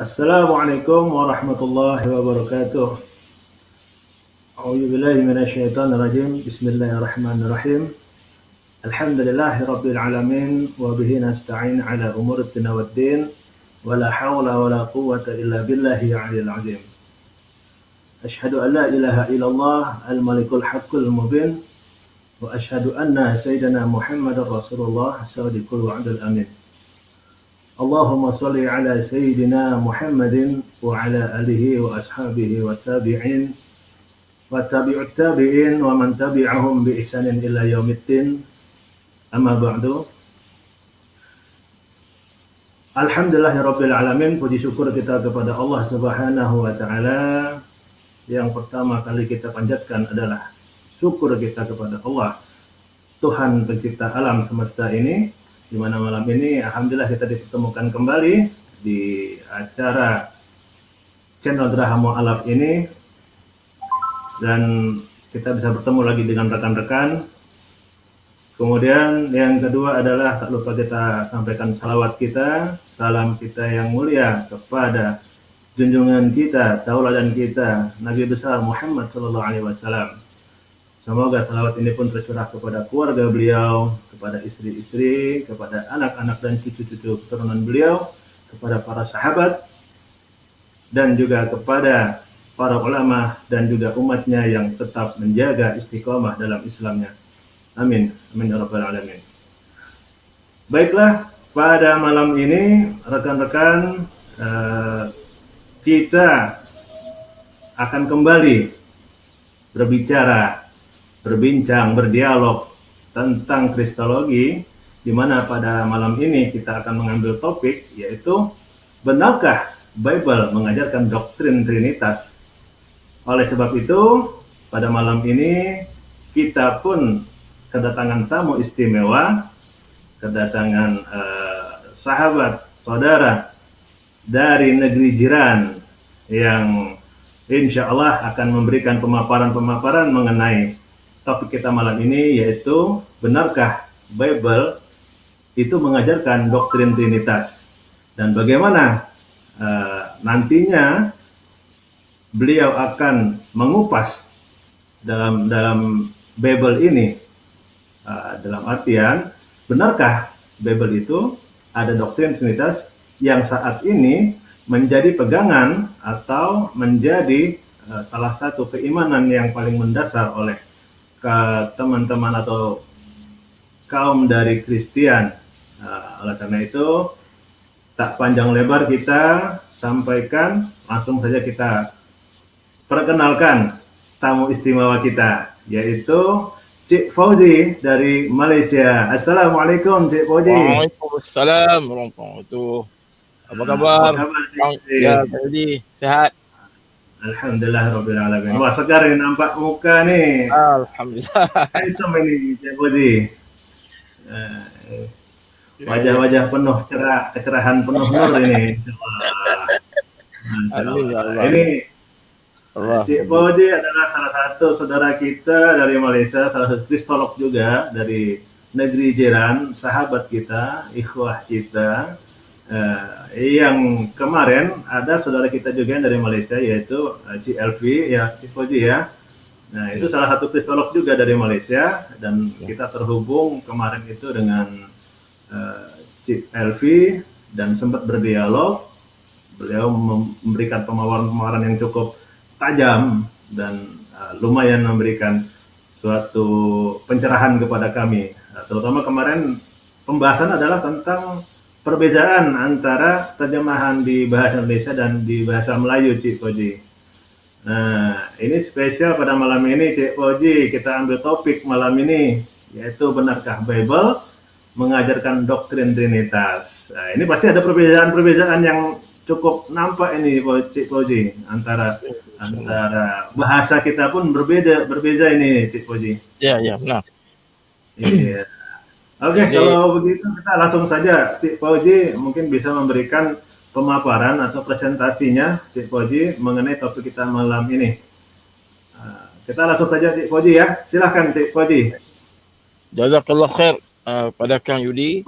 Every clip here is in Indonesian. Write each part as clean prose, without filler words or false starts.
Assalamualaikum warahmatullahi wabarakatuh. A'udzu billahi minasyaitonir rajim. Bismillahirrahmanirrahim. Alhamdulillahi rabbil alamin wa bihi nasta'in ala umuri dunya waddin. Wala haula wala quwwata illa billahi 'aliyil 'azim. Asyhadu an la ilaha illallah al-malikul haqqul mubin wa asyhadu anna sayyidina Muhammadar Rasulullah shadiqul wa'dul amin. Allahumma salli ala Sayyidina Muhammadin wa ala alihi wa ashabihi wa tabi'in wa tabi'ut tabi'in wa man tabi'ahum bi ihsanin ila yaumiddin. Amma ba'du. Alhamdulillahirabbil alamin, puji syukur kita kepada Allah Subhanahu wa taala. Yang pertama kali kita panjatkan adalah syukur kita kepada Allah, Tuhan pencipta alam semesta ini, di mana malam ini alhamdulillah kita dipertemukan kembali di acara channel Draha Mu'alaf ini, dan kita bisa bertemu lagi dengan rekan-rekan. Kemudian yang kedua adalah tak lupa kita sampaikan salawat kita, salam kita yang mulia kepada junjungan kita, tauladan kita, Nabi besar Muhammad sallallahu alaihi wasallam. Semoga salawat ini pun tercurah kepada keluarga beliau, kepada istri-istri, kepada anak-anak dan cucu-cucu keturunan beliau, kepada para sahabat, dan juga kepada para ulama dan juga umatnya yang tetap menjaga istiqomah dalam Islamnya. Amin. Amin ya rabbal alamin. Baiklah, pada malam ini rekan-rekan, kita akan kembali berbincang, berdialog tentang kristologi, di mana pada malam ini kita akan mengambil topik, yaitu benarkah Bible mengajarkan doktrin Trinitas. Oleh sebab itu, pada malam ini kita pun kedatangan tamu istimewa, kedatangan sahabat, saudara dari negeri jiran yang insya Allah akan memberikan pemaparan-pemaparan mengenai topik kita malam ini, yaitu benarkah Bible itu mengajarkan doktrin Trinitas, dan bagaimana nantinya beliau akan mengupas dalam Bible ini, dalam artian benarkah Bible itu ada doktrin Trinitas yang saat ini menjadi pegangan atau menjadi salah satu keimanan yang paling mendasar oleh ke teman-teman atau kaum dari Kristen. Oleh karena itu, tak panjang lebar kita sampaikan, langsung saja kita perkenalkan tamu istimewa kita, yaitu Cik Fauzi dari Malaysia. Assalamualaikum Cik Fauzi. Waalaikumsalam warahmatullahi wabarakatuh. Apa kabar? Ya, Fauzi, sehat. Alhamdulillah rabbil alamin. Wah, segar ini nampak muka nih. Alhamdulillah. Handsome ini Cik Fauzi. Wajah-wajah penuh kecerahan penuh nur ini. Alhamdulillah. Ini Cik Fauzi adalah salah satu saudara kita dari Malaysia, salah satu kristolog juga dari negeri jiran, sahabat kita, ikhwah kita. Yang kemarin ada saudara kita juga yang dari Malaysia, yaitu Cik Elvi, ya Cik Fauzi ya. Nah, itu salah satu kristolog juga dari Malaysia, dan kita terhubung kemarin itu dengan Cik Elvi dan sempat berdialog. Beliau memberikan pemaparan yang cukup tajam dan lumayan memberikan suatu pencerahan kepada kami. Terutama kemarin pembahasan adalah tentang perbedaan antara terjemahan di bahasa Indonesia dan di bahasa Melayu, Cik Fauzi. Nah, ini spesial pada malam ini, Cik Fauzi. Kita ambil topik malam ini, yaitu benarkah Bible mengajarkan doktrin Trinitas. Nah, ini pasti ada perbedaan-perbedaan yang cukup nampak ini, Cik Fauzi. Antara bahasa kita pun berbeda ini, Cik Fauzi. Ya, benar. Iya. Oke, kalau begitu kita langsung saja, Cik Fauzi mungkin bisa memberikan pemaparan atau presentasinya, Cik Fauzi, mengenai topik kita malam ini. Kita langsung saja, Cik Fauzi ya. Silahkan, Cik Fauzi. Jazakallah khair pada Kang Yudi.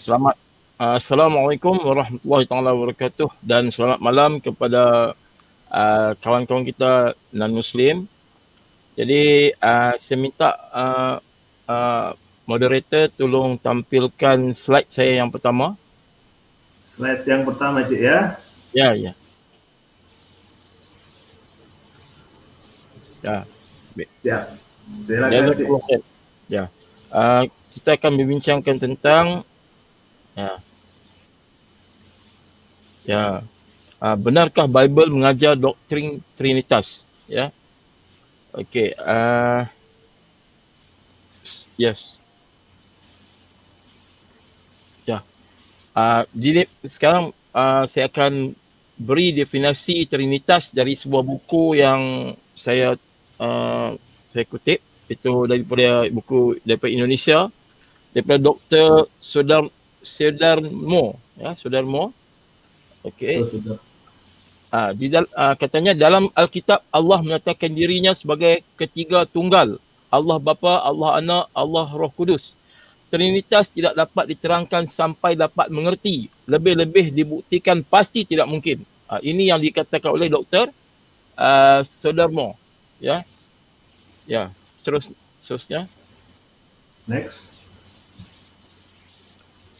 Selamat Assalamualaikum warahmatullahi taala wabarakatuh dan selamat malam kepada kawan-kawan kita non-Muslim. Jadi saya minta moderator tolong tampilkan slide saya yang pertama. Slide yang pertama, Cik ya. Ya, ya. Ya. Ya. Silakan, Cik. Ya. Kita akan membincangkan tentang benarkah Bible mengajar doktrin Trinitas? Ya. Okey. Yes. Ya. Jadi sekarang saya akan beri definisi Trinitas dari sebuah buku yang saya kutip, itu daripada buku daripada Indonesia, daripada Dr. Sudarmo, ya, Sudarmo. Okey. Katanya dalam Alkitab Allah menyatakan dirinya sebagai ketiga tunggal, Allah Bapa, Allah Anak, Allah Roh Kudus. Trinitas tidak dapat diterangkan sampai dapat mengerti, lebih-lebih dibuktikan pasti tidak mungkin. Ini yang dikatakan oleh Dr. Sudarmo, ya. Ya, seterusnya. Next.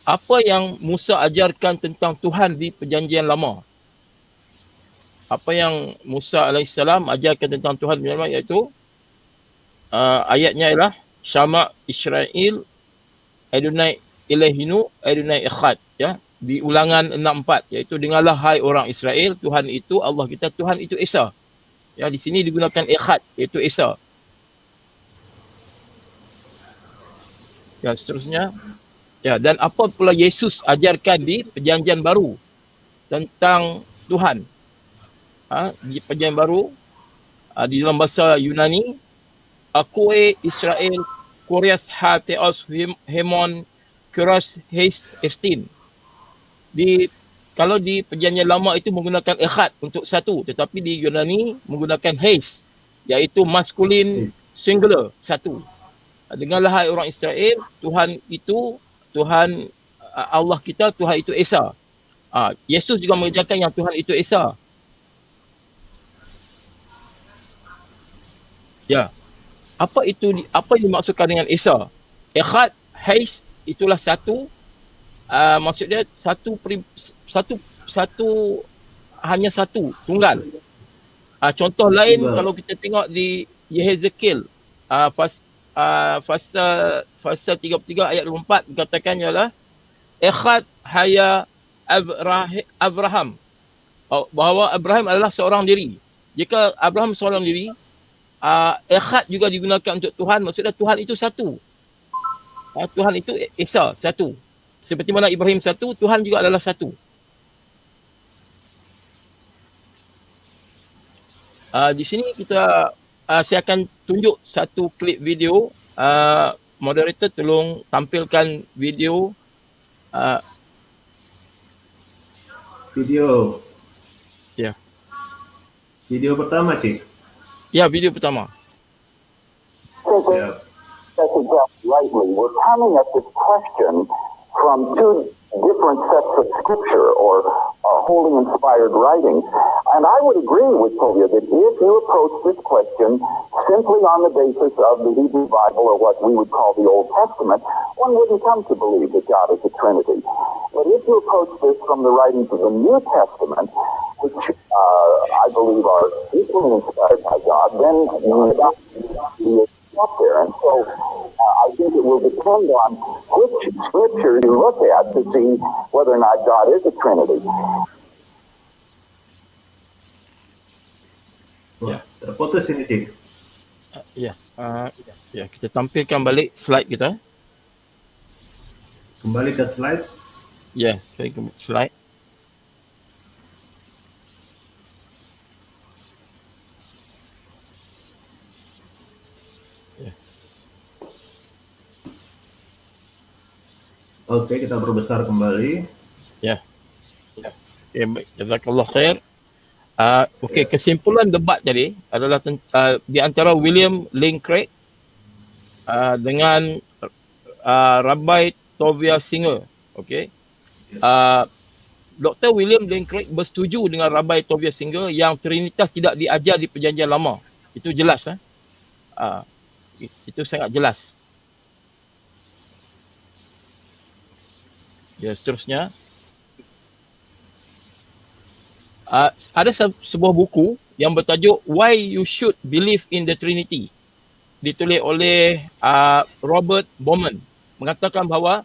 Apa yang Musa ajarkan tentang Tuhan di Perjanjian Lama? Apa yang Musa AS ajarkan tentang Tuhan di Perjanjian Lama, iaitu ayatnya ialah Syama Israel Adonai Elahinu Adonai Echad, ya, di Ulangan 6:4, iaitu dengarlah hai orang Israel, Tuhan itu Allah kita, Tuhan itu Esa. Ya, di sini digunakan Echad, iaitu Esa. Ya, seterusnya. Ya, dan apa pula Yesus ajarkan di Perjanjian Baru tentang Tuhan? Di Perjanjian Baru, di dalam bahasa Yunani, Akoe Israel Kurias ha theos hemon kuras heis estin. Kalau di Perjanjian Lama itu menggunakan echad untuk satu, tetapi di Yunani menggunakan heis, iaitu maskulin singular, satu. Dengarlah hai orang Israel, Tuhan itu Tuhan Allah kita, Tuhan itu Esa. Yesus juga mengajarkan yang Tuhan itu Esa. Ya. Apa yang dimaksudkan dengan Esa? Echad, Hais, itulah satu. Maksud dia hanya satu, tunggal. Contoh lain kalau kita tengok di Yehezkiel, fasa 33 ayat 24 dikatakan ialah Echad haya Abraham, bahawa Abraham adalah seorang diri. Jika Abraham seorang diri, Echad juga digunakan untuk Tuhan, maksudnya Tuhan itu satu. Tuhan itu Esa, satu. Seperti mana Ibrahim satu, Tuhan juga adalah satu. Di sini saya akan tunjuk satu klip video. Moderator tolong tampilkan video. Video. Ya. Video pertama, Cik. Ya, video pertama. Ya. That's exactly rightly. We're coming at this question from two different sets of scripture or holy inspired writings. And I would agree with Sylvia that if you approach this question simply on the basis of the Hebrew Bible or what we would call the Old Testament, one wouldn't come to believe that God is a Trinity. But if you approach this from the writings of the New Testament, which I believe are equally inspired by God, then God is up there. And so I think it will depend on which scripture you look at to see whether or not God is a Trinity. Wah, terputus ini, Cik. Ya, kita tampilkan balik slide kita. Kembali ke slide. Ya, saya ke slide. Oke, kita perbesar kembali. Ya. Baik. Jazakallah khair. Okey, kesimpulan debat tadi adalah di antara William Lane Craig dengan Rabbi Tovia Singer. Okey. Dr. William Lane Craig bersetuju dengan Rabbi Tobias Singer yang Trinitas tidak diajar di Perjanjian Lama. Itu jelas. Itu sangat jelas. Ya, seterusnya. Ada sebuah buku yang bertajuk Why You Should Believe in the Trinity. Ditulis oleh Robert Bowman. Mengatakan bahawa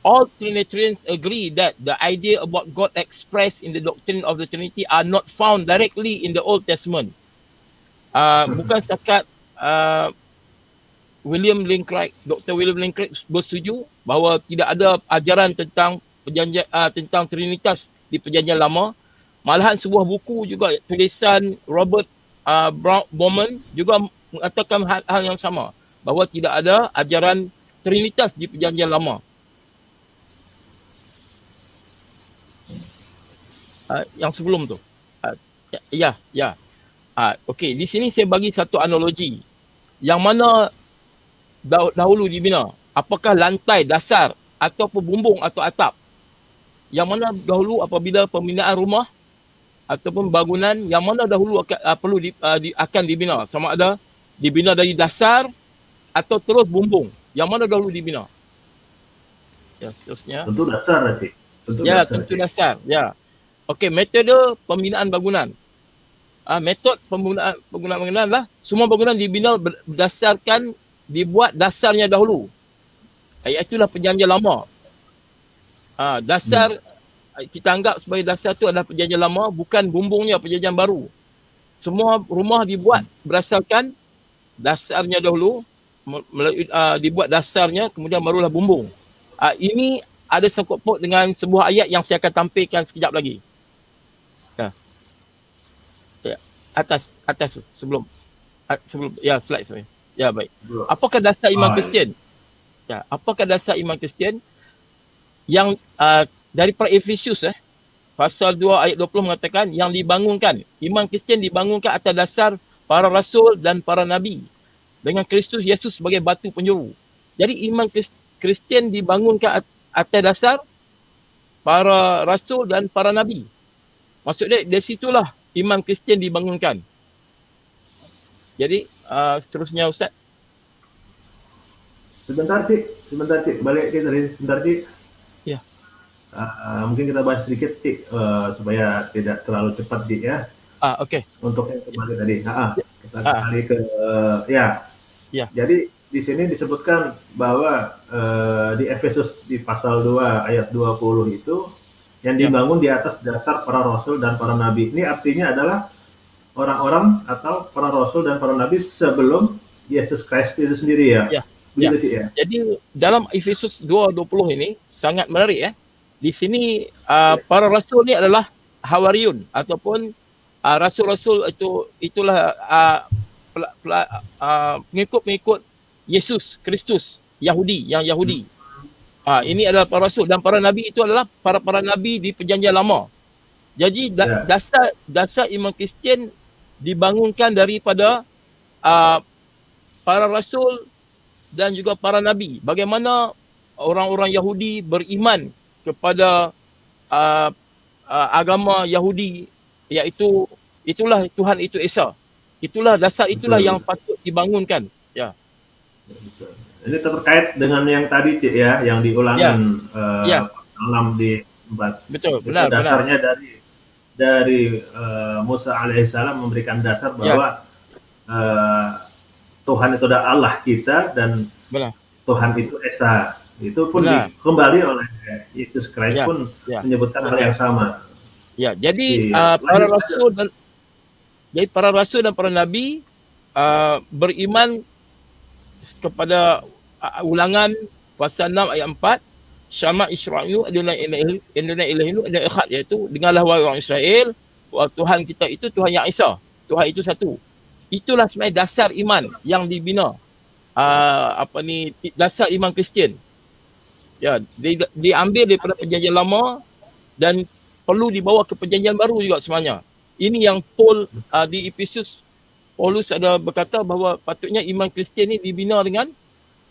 all Trinitarians agree that the idea about God expressed in the doctrine of the Trinity are not found directly in the Old Testament. Bukan setakat Dr. William Lane Craig bersetuju bahawa tidak ada ajaran tentang tentang Trinitas di Perjanjian Lama. Malahan sebuah buku juga tulisan Robert Bowman juga mengatakan hal yang sama, bahawa tidak ada ajaran Trinitas di Perjanjian Lama. Yang sebelum tu. Okey, di sini saya bagi satu analogi. Yang mana dahulu dibina? Apakah lantai, dasar ataupun bumbung atau atap? Yang mana dahulu apabila pembinaan rumah ataupun bangunan, yang mana dahulu akan dibina? Sama ada dibina dari dasar atau terus bumbung? Yang mana dahulu dibina? Ya, seterusnya. Tentu dasar nanti. Tentu dasar. Ya. Okey, metode pembinaan bangunan. Metod penggunaan bangunan lah. Semua bangunan dibina berdasarkan dibuat dasarnya dahulu. Itulah Perjanjian Lama. Dasar kita anggap sebagai dasar tu adalah Perjanjian Lama, bukan bumbungnya Perjanjian Baru. Semua rumah dibuat berdasarkan dasarnya dahulu, dibuat dasarnya, kemudian barulah bumbung. Ini ada sangkut paut dengan sebuah ayat yang saya akan tampilkan sekejap lagi. Atas tu, sebelum slide saya. Ya, baik. Apakah dasar iman Kristian? Apakah dasar iman Kristian yang daripada Efesius pasal 2 ayat 20 mengatakan yang dibangunkan, iman Kristian dibangunkan atas dasar para rasul dan para nabi dengan Kristus Yesus sebagai batu penjuru. Jadi iman Kristian dibangunkan atas dasar para rasul dan para nabi. Maksudnya dari situlah iman Kristian dibangunkan. Jadi seterusnya Ustaz. Sebentar Cik. Balik ke tadi sebentar Cik. Ya. Mungkin kita bahas sedikit Cik supaya tidak terlalu cepat Cik ya. Okey. Untuk yang kemarin tadi. Kita kembali ke ya. Jadi di sini disebutkan bahwa di Efesus di pasal 2 ayat 20 itu yang dibangun di atas dasar para rasul dan para nabi. Ini artinya adalah orang-orang atau para rasul dan para nabi sebelum Yesus Kristus itu sendiri ya. Jadi dalam Efesus 2:20 ini sangat menarik ya. Di sini para rasul ni adalah Hawariun ataupun rasul-rasul itulah pengikut-pengikut Yesus Kristus Yahudi. Ini adalah para rasul dan para nabi itu adalah para nabi di Perjanjian Lama. Jadi dasar iman Kristian dibangunkan daripada para rasul dan juga para nabi. Bagaimana orang-orang Yahudi beriman kepada agama Yahudi, iaitu itulah Tuhan itu Esa. Itulah dasar, itulah yang patut dibangunkan. Ya. Ini terkait dengan yang tadi Cik ya, yang diulangan 6 di 4. Betul, benar. Dasarnya dari Musa alaihissalam memberikan dasar bahwa Tuhan itu adalah Allah kita dan Tuhan itu Esa. Itu pun kembali oleh Yesus Kristus pun menyebutkan hal yang sama. Ya, jadi para rasul dan para nabi beriman kepada Ulangan pasal 6 ayat 4, Syama Isra'ilu aduna ilahinu aduna ikhad, iaitu dengarlah wahai orang Israel, Tuhan kita itu Tuhan yang Esa. Tuhan itu satu. Itulah sebenarnya dasar iman yang dibina. Dasar iman Kristian. Ya, diambil daripada Perjanjian Lama dan perlu dibawa ke Perjanjian Baru juga sebenarnya. Ini yang Paul di Efesus, Paulus ada berkata bahawa patutnya iman Kristian ini dibina dengan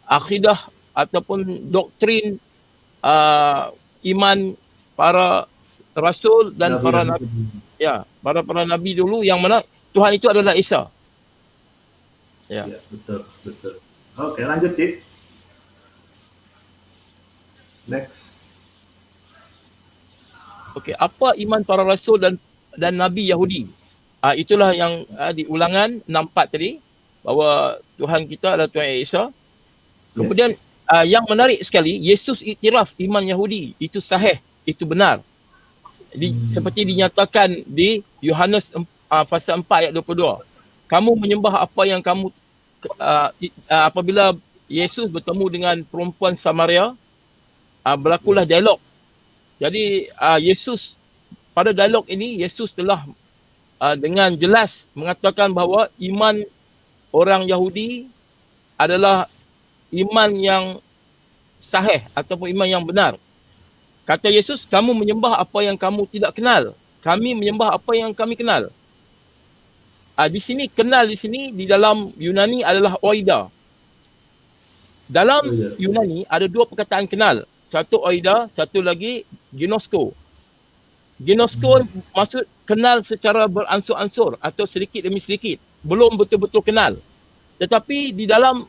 akidah ataupun doktrin iman para rasul dan Nabi para dan nabi, para nabi dulu yang mana Tuhan itu adalah Isa. Ya. Ya, betul, betul. Oke, lanjut, Cik. Next. Okey, apa iman para rasul dan nabi Yahudi? Itulah yang di Ulangan 64 tadi, bahawa Tuhan kita adalah Tuhan Isa. Kemudian yang menarik sekali, Yesus iktiraf iman Yahudi itu sahih, itu benar. Seperti dinyatakan di Yohanes pasal 4 ayat 22. Kamu menyembah apa yang kamu apabila Yesus bertemu dengan perempuan Samaria, berlakulah dialog. Jadi Yesus pada dialog ini Yesus telah dengan jelas mengatakan bahawa iman orang Yahudi adalah iman yang sahih ataupun iman yang benar. Kata Yesus, kamu menyembah apa yang kamu tidak kenal. Kami menyembah apa yang kami kenal. Di sini kenal di sini di dalam Yunani adalah oida. Dalam Yunani ada dua perkataan kenal. Satu oida, satu lagi ginosko. Ginosko maksud kenal secara beransur-ansur atau sedikit demi sedikit. Belum betul-betul kenal. Tetapi di dalam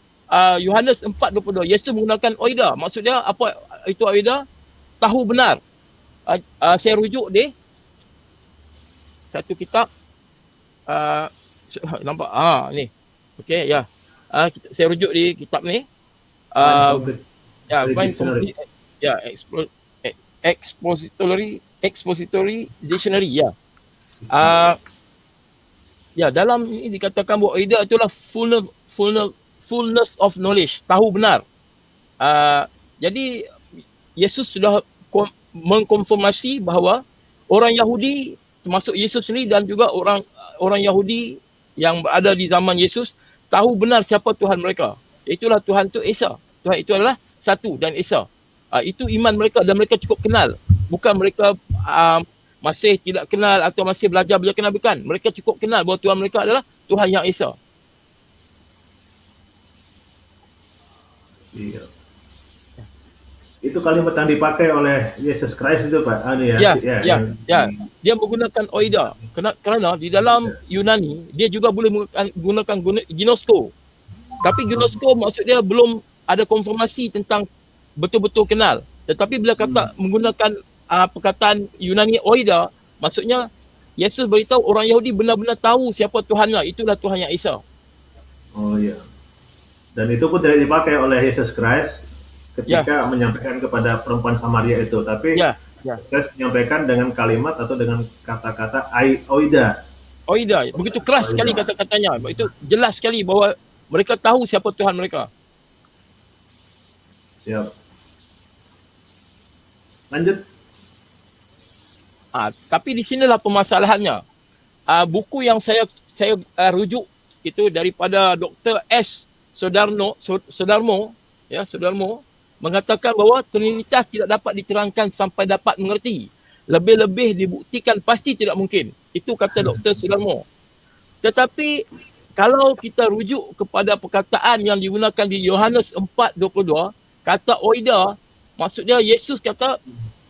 Yohanes 4:22, Yesus menggunakan oida. Maksudnya apa itu oida? Tahu benar. Saya rujuk di satu kitab. Nampak? Ni. Okey, ya. Saya rujuk di kitab ni. Expository Dictionary, ya. Dalam ini dikatakan bahawa oida itulah fullness of knowledge, tahu benar. Jadi Yesus sudah mengkonfirmasi bahawa orang Yahudi termasuk Yesus sendiri dan juga orang Yahudi yang berada di zaman Yesus tahu benar siapa Tuhan mereka. Itulah Tuhan itu Esa. Tuhan itu adalah satu dan Esa. Itu iman mereka dan mereka cukup kenal. Bukan mereka masih tidak kenal atau masih belajar kenal, bukan. Mereka cukup kenal bahawa Tuhan mereka adalah Tuhan yang Esa. Iya. Itu kalimat yang dipakai oleh Yesus Kristus itu, Pak. Dia menggunakan oida kerana di dalam Yunani dia juga boleh menggunakan ginosko. Tapi ginosko maksud dia belum ada konfirmasi tentang betul-betul kenal. Tetapi bila kata menggunakan perkataan Yunani oida, maksudnya Yesus beritahu orang Yahudi benar-benar tahu siapa Tuhannya. Itulah Tuhan yang Esa. Oh iya. Dan itu pun tidak dipakai oleh Yesus Kristus ketika menyampaikan kepada perempuan Samaria itu, tapi Kristus menyampaikan dengan kalimat atau dengan kata-kata oida. Oida, begitu keras sekali kata-katanya. Itu jelas sekali bahawa mereka tahu siapa Tuhan mereka. Siap. Lanjut. Tapi di sinilah permasalahannya. Buku yang saya rujuk itu daripada Dr. S. Sodarmo mengatakan bahawa Trinitas tidak dapat diterangkan sampai dapat mengerti. Lebih-lebih dibuktikan pasti tidak mungkin. Itu kata Dr. Sodarmo. Tetapi kalau kita rujuk kepada perkataan yang digunakan di Yohanes 4:22, kata oida, maksudnya Yesus kata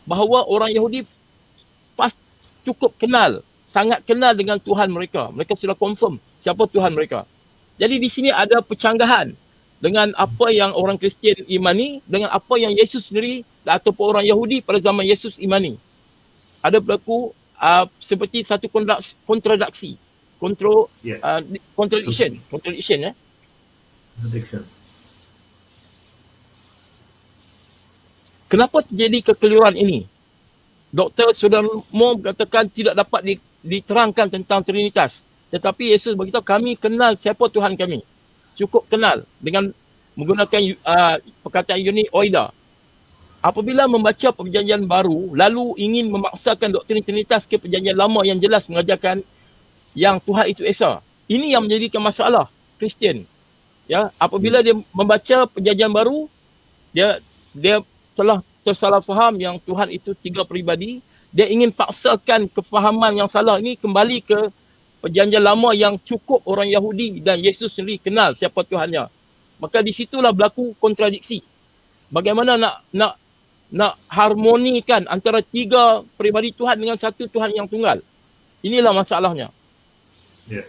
bahawa orang Yahudi cukup kenal, sangat kenal dengan Tuhan mereka. Mereka sudah confirm siapa Tuhan mereka. Jadi di sini ada percanggahan dengan apa yang orang Kristian imani dengan apa yang Yesus sendiri ataupun orang Yahudi pada zaman Yesus imani. Ada berlaku seperti satu kontradiksi. Contradiction. Kenapa terjadi kekeliruan ini? Dr. Sodarmo katakan tidak dapat diterangkan tentang Trinitas. Tetapi Yesus beritahu kami kenal siapa Tuhan kami. Cukup kenal dengan menggunakan perkataan Yunani oida. Apabila membaca perjanjian baru lalu ingin memaksakan doktrin Trinitas ke perjanjian lama yang jelas mengajarkan yang Tuhan itu Esa. Ini yang menjadikan masalah Kristian. Ya, apabila dia membaca perjanjian baru, dia telah tersalah faham yang Tuhan itu tiga peribadi. Dia ingin paksakan kefahaman yang salah ini kembali ke perjanjian lama yang cukup orang Yahudi dan Yesus sendiri kenal siapa Tuhannya. Maka di situlah berlaku kontradiksi. Bagaimana nak nak harmonikan antara tiga peribadi Tuhan dengan satu Tuhan yang tunggal. Inilah masalahnya. Ya.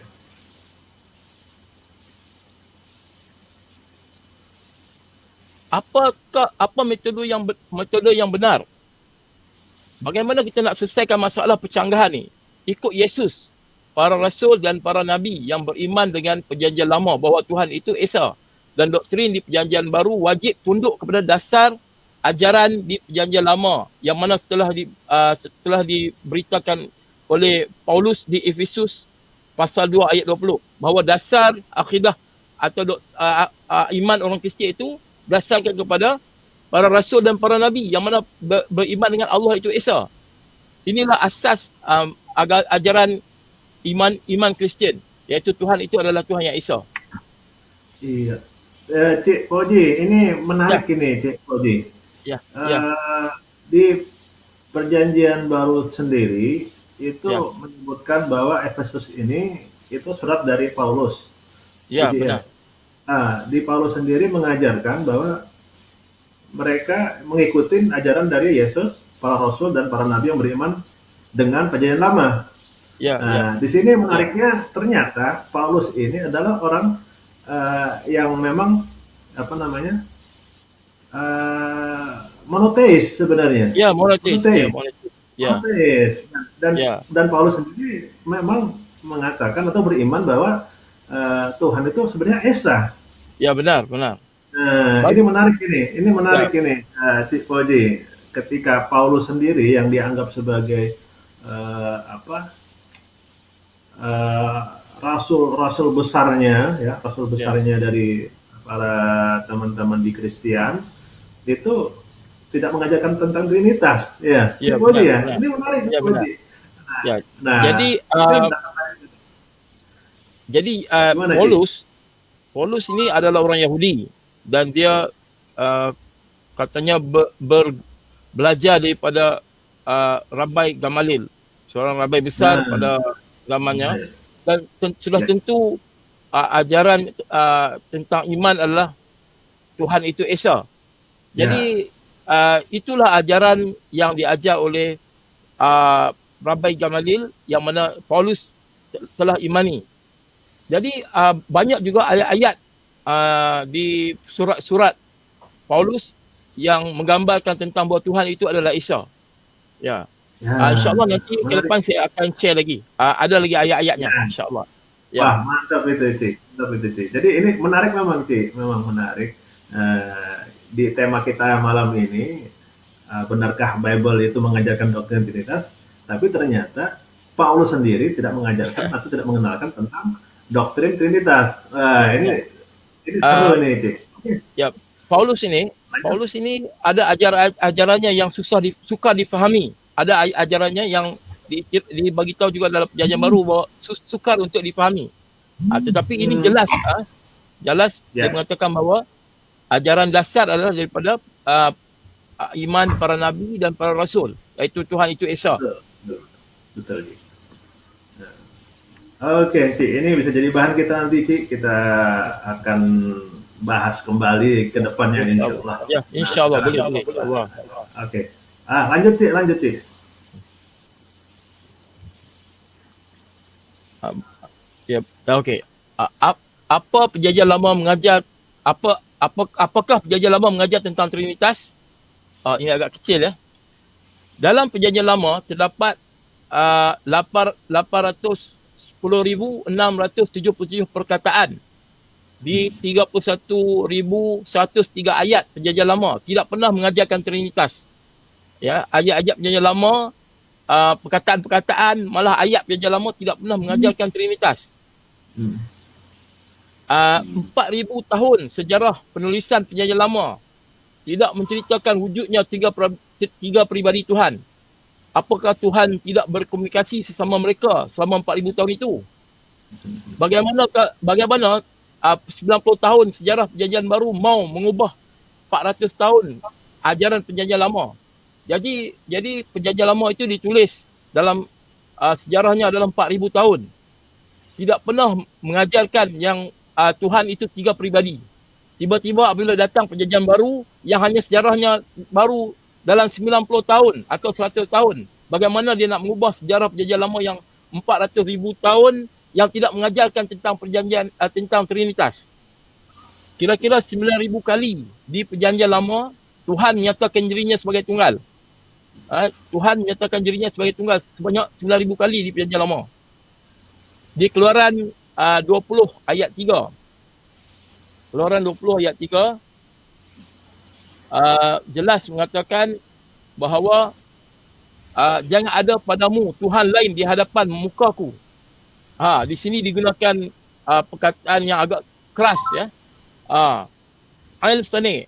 Apa metode yang benar? Bagaimana kita nak selesaikan masalah percanggahan ni? Ikut Yesus, para rasul dan para nabi yang beriman dengan perjanjian lama bahawa Tuhan itu Esa. Dan doktrin di perjanjian baru wajib tunduk kepada dasar ajaran di perjanjian lama yang mana setelah diberitakan oleh Paulus di Efesus pasal 2 ayat 20 bahawa dasar akidah atau iman orang Kristian itu berdasarkan kepada para rasul dan para nabi yang mana beriman dengan Allah itu Esa. Inilah asas ajaran iman Kristian, iaitu Tuhan itu adalah Tuhan yang Esa. Iya. Cik Fauzi, ini menarik ini Cik Fauzi. Ya, Di perjanjian baru sendiri itu Ya. menyebutkan bahwa Efesus ini itu surat dari Paulus. Ya, Jadi, benar. Di Paulus sendiri mengajarkan bahwa mereka mengikuti ajaran dari Yesus, para rasul dan para nabi yang beriman dengan perjanjian lama. Ya, ya. Di sini menariknya ternyata Paulus ini adalah orang yang memang monoteis sebenarnya. Ya, monoteis. Monoteis. Ya, monoteis. Ya, Monoteis. Ya. Dan Paulus sendiri memang mengatakan atau beriman bahwa Tuhan itu sebenarnya Esa. ya benar, benar. Nah, ini menarik ini, Cik Fauzi. Ketika Paulus sendiri yang dianggap sebagai rasul besarnya, ya, rasul besarnya dari para teman-teman di Kristen, itu tidak mengajarkan tentang Trinitas, ya. Ya, Cik Fauzi, benar, ya. benar. Ini menarik, Ya, Cik Fauzi. Ya. Nah, Jadi Gimana, Cik? Paulus ini adalah orang Yahudi dan dia katanya belajar daripada Rabbi Gamaliel, seorang rabai besar pada zamannya, dan sudah tentu ajaran tentang iman adalah Tuhan itu Esa. Jadi itulah ajaran yang diajar oleh Rabbi Gamaliel yang mana Paulus telah imani. Jadi banyak juga ayat-ayat di surat-surat Paulus yang menggambarkan tentang bahawa Tuhan itu adalah Esa. Ya. InsyaAllah nanti ke depan saya akan share lagi. Ada lagi ayat-ayatnya, insyaAllah. Ya. Wah, mantap itu, Cik. Jadi ini menarik memang, Cik. Memang menarik. Di tema kita malam ini, benarkah Bible itu mengajarkan doktrin Trinitas? Tapi ternyata Paulus sendiri tidak mengajarkan atau tidak mengenalkan tentang doktrin Trinitas. Ini seru nih, Cik. Ya, Paulus ini ada ajarannya yang suka difahami. Ada ajarannya yang dibagi tahu juga dalam perjanjian baru bahawa sukar untuk difahami. Tetapi ini jelas dia mengatakan bahawa ajaran dasar adalah daripada iman para nabi dan para rasul, iaitu Tuhan itu Esa. Betul, Cik. Oke, Cik, ini bisa jadi bahan kita nanti, Cik. Kita akan bahas kembali ke depannya, insyaallah. Ya, insyaallah boleh. Allah. Oke. Lanjut, Cik. Ya, okey. Apa perjanjian lama mengajar apakah perjanjian lama mengajar tentang Trinitas? Ini agak kecil ya. Dalam perjanjian lama terdapat 810,677 perkataan di 31,103 ayat perjanjian lama tidak pernah mengajarkan Trinitas. Ya, ayat-ayat perjanjian lama, perkataan-perkataan, malah ayat perjanjian lama tidak pernah mengajarkan Trinitas. 4,000 tahun sejarah penulisan perjanjian lama tidak menceritakan wujudnya tiga peribadi Tuhan. Apakah Tuhan tidak berkomunikasi sesama mereka selama 4,000 tahun itu? Bagaimana 90 tahun sejarah perjanjian baru mau mengubah 400 tahun ajaran perjanjian lama? Jadi perjanjian lama itu ditulis dalam sejarahnya dalam 4,000 tahun. Tidak pernah mengajarkan yang Tuhan itu tiga peribadi. Tiba-tiba apabila datang perjanjian baru yang hanya sejarahnya baru dalam 90 tahun atau 100 tahun. Bagaimana dia nak mengubah sejarah perjanjian lama yang 400,000 tahun yang tidak mengajarkan tentang perjanjian tentang Trinitas. Kira-kira 9,000 kali di perjanjian lama Tuhan menyatakan dirinya sebagai tunggal. Tuhan menyatakan dirinya sebagai tunggal sebanyak 9,000 kali di perjanjian lama. Di Keluaran 20 ayat 3. Keluaran 20 ayat 3 jelas mengatakan bahawa jangan ada padamu Tuhan lain di hadapan mukaku. Di sini digunakan perkataan yang agak keras ya. Al-Fani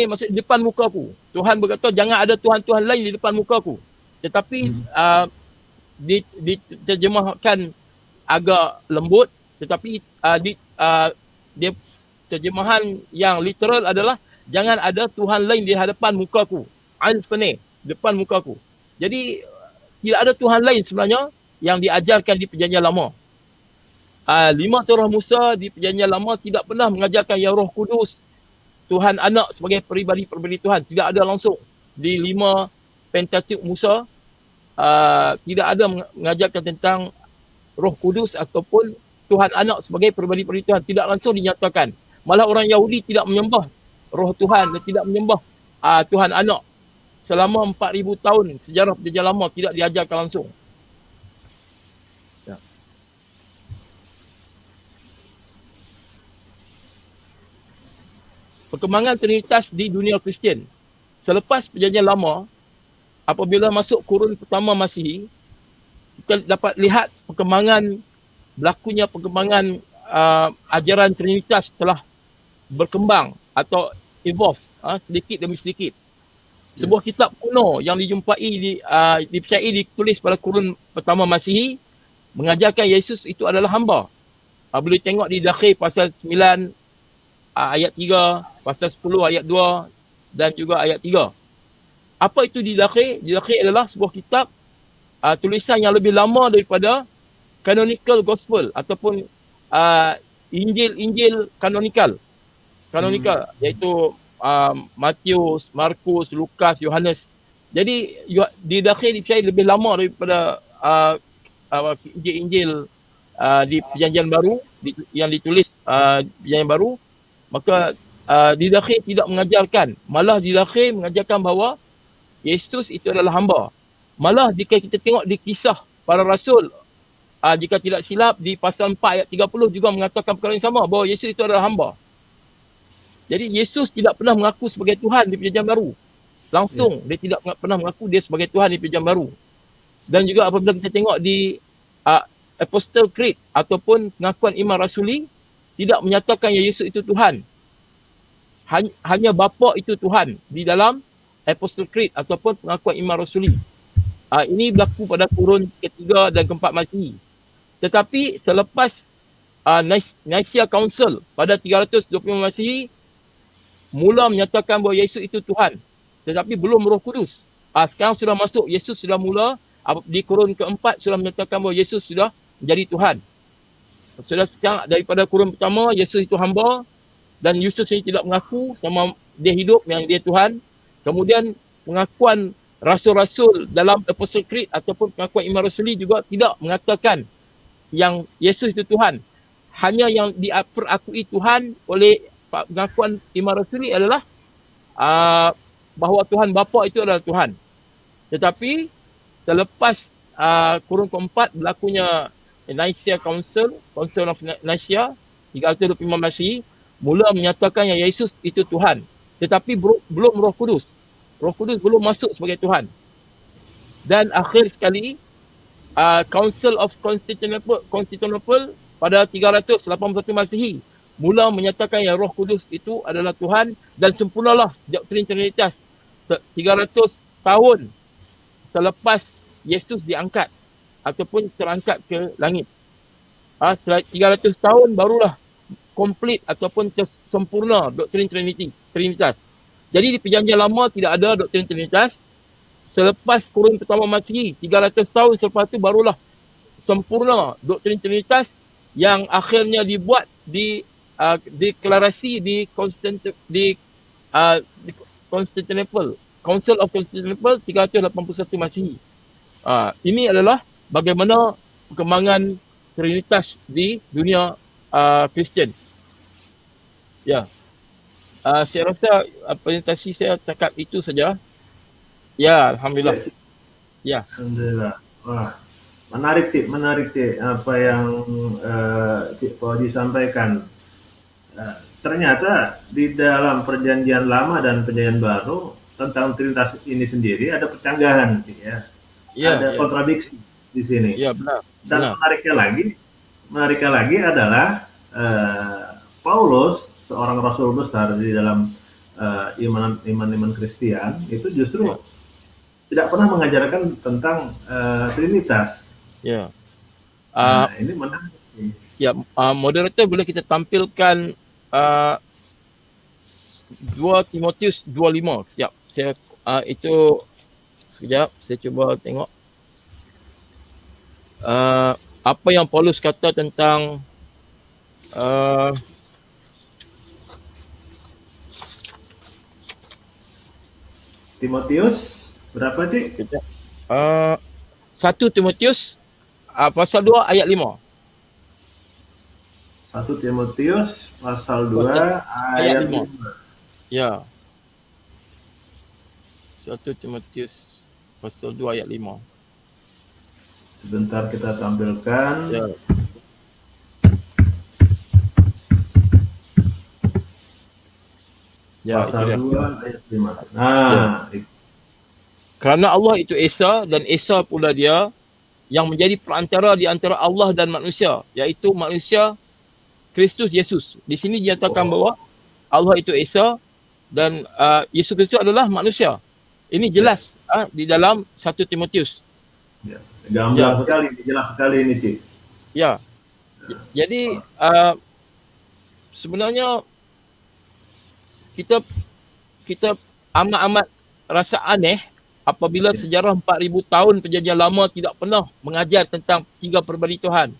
maksud di depan mukaku. Tuhan berkata jangan ada Tuhan-Tuhan lain di depan mukaku. Tetapi diterjemahkan agak lembut, tetapi dia terjemahan yang literal adalah jangan ada Tuhan lain di hadapan mukaku. Al-Fani, depan mukaku. Jadi tidak ada Tuhan lain sebenarnya yang diajarkan di perjanjian lama. 5 Torah Musa di perjanjian lama tidak pernah mengajarkan yang Roh Kudus, Tuhan Anak sebagai peribadi-peribadi Tuhan. Tidak ada langsung. Di 5 Pentateuch Musa tidak ada mengajarkan tentang Roh Kudus ataupun Tuhan Anak sebagai peribadi-peribadi Tuhan. Tidak langsung dinyatakan. Malah orang Yahudi tidak menyembah Roh Tuhan dan tidak menyembah Tuhan Anak. Selama 4,000 tahun sejarah perjanjian lama tidak diajarkan langsung. Ya. Perkembangan Trinitas di dunia Kristian. Selepas perjanjian lama, apabila masuk kurun pertama Masihi, kita dapat lihat berlakunya perkembangan ajaran Trinitas telah berkembang atau evolve sedikit demi sedikit. Sebuah kitab kuno yang dipercayai ditulis pada kurun pertama Masihi mengajarkan Yesus itu adalah hamba. Boleh tengok di dakhil pasal 9 ayat 3, pasal 10 ayat 2 dan juga ayat 3. Apa itu di dakhil? Di dakhil adalah sebuah kitab tulisan yang lebih lama daripada canonical gospel ataupun Injil kanonikal. Iaitu Matius, Markus, Lukas, Yohanes. Jadi di dakhil dipercayai lebih lama daripada Injil di Perjanjian Baru yang ditulis Perjanjian Baru. Maka di dakhil tidak mengajarkan, malah di dakhil mengajarkan bahawa Yesus itu adalah hamba. Malah jika kita tengok di kisah para rasul, jika tidak silap di pasal 4 ayat 30 juga mengatakan perkara yang sama, bahawa Yesus itu adalah hamba. Jadi Yesus tidak pernah mengaku sebagai Tuhan di Perjanjian Baru. Langsung dia tidak pernah mengaku dia sebagai Tuhan di Perjanjian Baru. Dan juga apabila kita tengok di Apostle Creed ataupun pengakuan iman rasuli, tidak menyatakan yang Yesus itu Tuhan. Hanya Bapa itu Tuhan di dalam Apostle Creed ataupun pengakuan iman rasuli. Ini berlaku pada kurun ketiga dan keempat Masihi. Tetapi selepas Nicaea Council pada 325 Masihi mula menyatakan bahawa Yesus itu Tuhan. Tetapi belum Roh Kudus. Sekarang sudah masuk, Yesus sudah mula di kurun keempat sudah menyatakan bahawa Yesus sudah menjadi Tuhan. Sudah sekarang daripada kurun pertama Yesus itu hamba dan Yesus ini tidak mengaku sama dia hidup yang dia Tuhan. Kemudian pengakuan rasul-rasul dalam Apostle Creed ataupun pengakuan iman rasuli juga tidak mengatakan yang Yesus itu Tuhan. Hanya yang diperakui Tuhan oleh pengakuan iman rasuli adalah bahawa Tuhan Bapa itu adalah Tuhan. Tetapi selepas kurun keempat berlakunya Nicaea Council of Nicaea 325 Masihi, mula menyatakan yang Yesus itu Tuhan. Tetapi belum Roh Kudus. Roh Kudus belum masuk sebagai Tuhan. Dan akhir sekali Council of Constantinople pada 381 Masihi mula menyatakan yang Roh Kudus itu adalah Tuhan dan sempurnalah doktrin Trinitas 300 tahun selepas Yesus diangkat ataupun terangkat ke langit. 300 tahun barulah komplit ataupun sempurna doktrin Trinitas. Jadi di Perjanjian Lama tidak ada doktrin Trinitas. Selepas kurun pertama Masihi, 300 tahun selepas itu barulah sempurna doktrin Trinitas yang akhirnya dibuat di deklarasi di Constantinople Council of Constantinople 381 Masihi. Ini adalah bagaimana perkembangan Trinitas di dunia Kristian. Ya. Saya rasa presentasi saya cakap itu saja. Ya, alhamdulillah. Ya. Alhamdulillah. Wah, menarik Cik, apa yang Cik Fauzi sampaikan. Ternyata di dalam perjanjian lama dan perjanjian baru tentang Trinitas ini sendiri ada percanggahan, Cik, ya. Ada kontradiksi di sini. Ya, benar. Dan menariknya lagi adalah Paulus, seorang rasul besar di dalam iman Kristen, itu justru tidak pernah mengajarkan tentang Trinitas. Ya. Ini menarik. Ya, moderator boleh kita tampilkan 2 Timotius 2:5. Sekejap. Saya itu sekejap saya cuba tengok. Apa yang Paulus kata tentang Timotius berapa, Cik? 1 Timotius pasal 2 ayat 5. 1 Timotius pasal 2 ayat 5. Ya. 1 Timotius pasal 2 ayat 5. Sebentar kita tampilkan. Ya. Ya, pasal itu dia. 2 ayat 5. Kerana Allah itu Esa dan Esa pula dia yang menjadi perantara di antara Allah dan manusia, iaitu manusia Kristus Yesus. Di sini dinyatakan bahawa Allah itu Esa dan Yesus Kristus adalah manusia. Ini jelas di dalam 1 Timotius. Ya. Gamblang sekali, jelas sekali ini, Cik. Ya. Jadi sebenarnya kita amat rasa aneh apabila sejarah 4,000 tahun perjanjian lama tidak pernah mengajar tentang 3 peribadi Tuhan.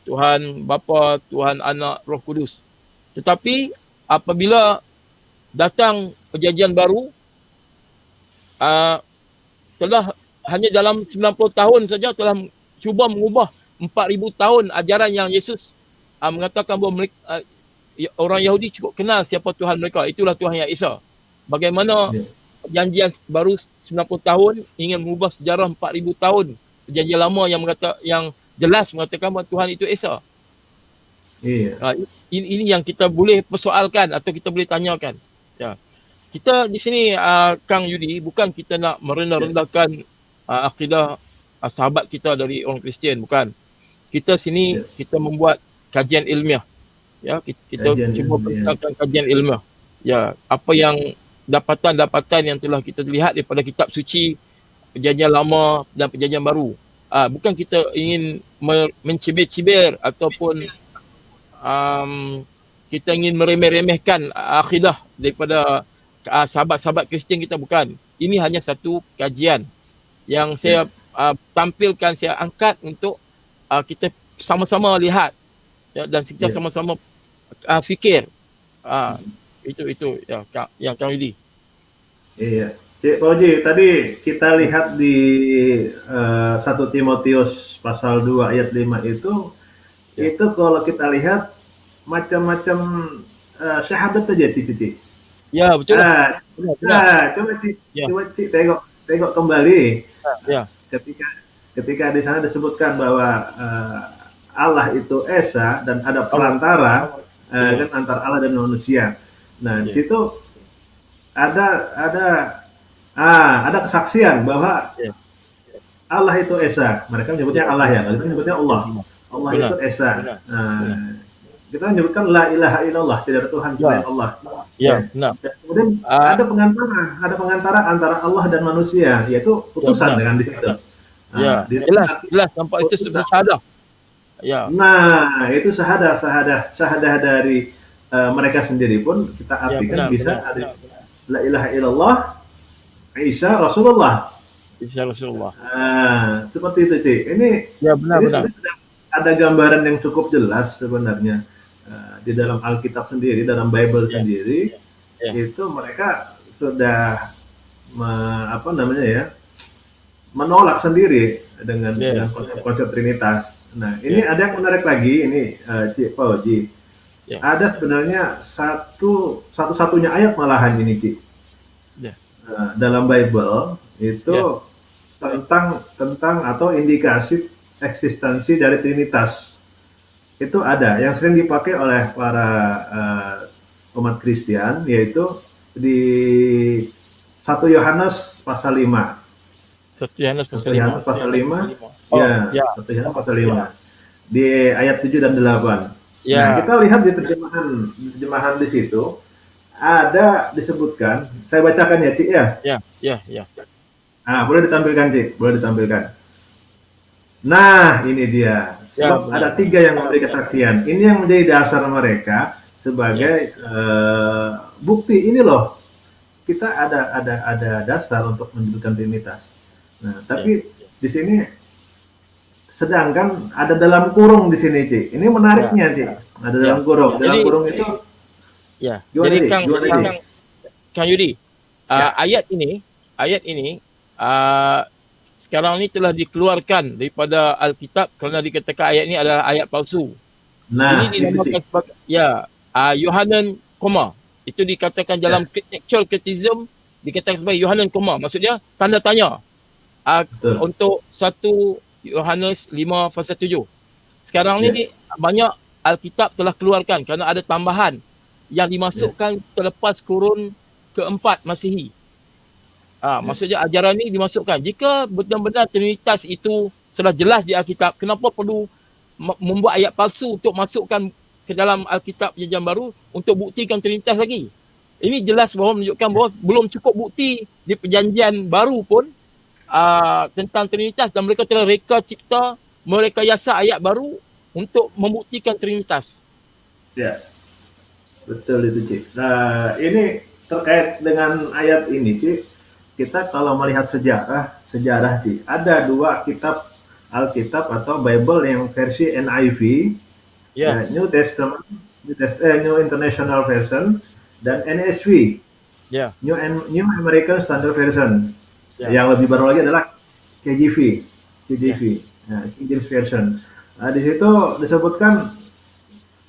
Tuhan Bapa, Tuhan Anak, Roh Kudus. Tetapi apabila datang perjanjian baru, telah hanya dalam 90 tahun saja telah cuba mengubah 4,000 tahun ajaran yang Yesus mengatakan bahawa mereka, orang Yahudi cukup kenal siapa Tuhan mereka. Itulah Tuhan yang Esa. Bagaimana perjanjian baru 90 tahun ingin mengubah sejarah 4,000 tahun perjanjian lama yang jelas mengatakan bahawa Tuhan itu Esa. Ini yang kita boleh persoalkan atau kita boleh tanyakan. Ya. Kita di sini Kang Yudi, bukan kita nak merendah-rendahkan akidah sahabat kita dari orang Kristian, bukan. Kita sini kita membuat kajian ilmiah. Ya, kita cuba perintahkan kajian ilmiah. Ya, apa yang dapatan-dapatan yang telah kita lihat daripada kitab suci perjanjian lama dan perjanjian baru. Bukan kita ingin mencibir-cibir ataupun kita ingin meremeh-remehkan akidah daripada sahabat-sahabat Kristian kita, bukan. Ini hanya satu kajian yang saya tampilkan, saya angkat untuk kita sama-sama lihat, ya, dan kita sama-sama fikir. Itu ya, yang Kang Yudi. Iya. Cik Fauzi, tadi kita lihat di 1 Timotius pasal 2 ayat 5 itu kalau kita lihat macam-macam syahadat saja, Cik. Ya, betul. Coba Cik tengok kembali. Ketika di sana disebutkan bahwa Allah itu Esa dan ada perantara kan antara Allah dan manusia. Nah, di situ ada kesaksian bahwa Allah itu Esa. Mereka menyebutnya Allah, ya. Kita menyebutnya Allah. Allah itu Esa. Kita menyebutkan la ilaha illallah, tidak ada Tuhan selain Allah. Ya, benar. Kemudian ada pengantara antara Allah dan manusia, yaitu putusan dengan di situ. Ya, jelas nampak itu sebagai syahadah. Ya. Nah, itu syahadah dari mereka sendiri pun kita artikan ada la ilaha illallah Isa Rasulullah. Isa Rasulullah. Seperti itu, Cik. Ini benar. Ada gambaran yang cukup jelas sebenarnya di dalam Alkitab sendiri, dalam Bible sendiri, itu mereka sudah apa namanya ya, menolak sendiri dengan konsep Trinitas. Nah, ini ada yang menarik lagi, ini Cik Fauji. Ada sebenarnya satu-satunya ayat malahan ini, Cik. Dalam Bible itu tentang atau indikasi eksistensi dari Trinitas. Itu ada yang sering dipakai oleh para umat Kristen, yaitu di 1 Yohanes pasal 5. 1 Yohanes pasal 5. Ya, 1 Yohanes pasal 5. Di ayat 7 dan 8. Nah, kita lihat di terjemahan di situ ada disebutkan, saya bacakan ya, Cik ya. Ya. Boleh ditampilkan, Cik, boleh ditampilkan. Nah, ini dia. Sebab ada 3 yang memberi kesaksian. Ini yang menjadi dasar mereka sebagai bukti. Ini loh, kita ada dasar untuk menunjukkan Trinitas. Nah, tapi di sini sedangkan ada dalam kurung di sini, Cik. Ini menariknya, Cik. Ada dalam kurung. Dalam kurung itu. Jadi Kang Yudi, ayat ini sekarang ini telah dikeluarkan daripada Alkitab kerana dikatakan ayat ini adalah ayat palsu. Nah, ini dinamakan sebagai Yohanan koma. Itu dikatakan dalam textual criticism, dikatakan sebagai Yohanan koma. Maksudnya tanda tanya untuk 1 Yohanes 5 pasal 7. Sekarang ni banyak Alkitab telah keluarkan kerana ada tambahan yang dimasukkan selepas kurun keempat Masihi. Maksudnya ajaran ni dimasukkan. Jika benar-benar Trinitas itu sudah jelas di Alkitab, kenapa perlu membuat ayat palsu untuk masukkan ke dalam Alkitab Perjanjian Baru untuk buktikan Trinitas lagi? Ini jelas bahawa menunjukkan bahawa belum cukup bukti di Perjanjian Baru pun tentang Trinitas, dan mereka telah reka cipta, merekayasa ayat baru untuk membuktikan Trinitas. Ya, betul itu, Cik. Nah, ini terkait dengan ayat ini, Cik. Kita kalau melihat sejarah, Cik, ada 2 kitab Alkitab atau Bible yang versi NIV, New Testament, New International Version, dan NSV, New American Standard Version. Yang lebih baru lagi adalah KJV, King James Version. Nah, di situ disebutkan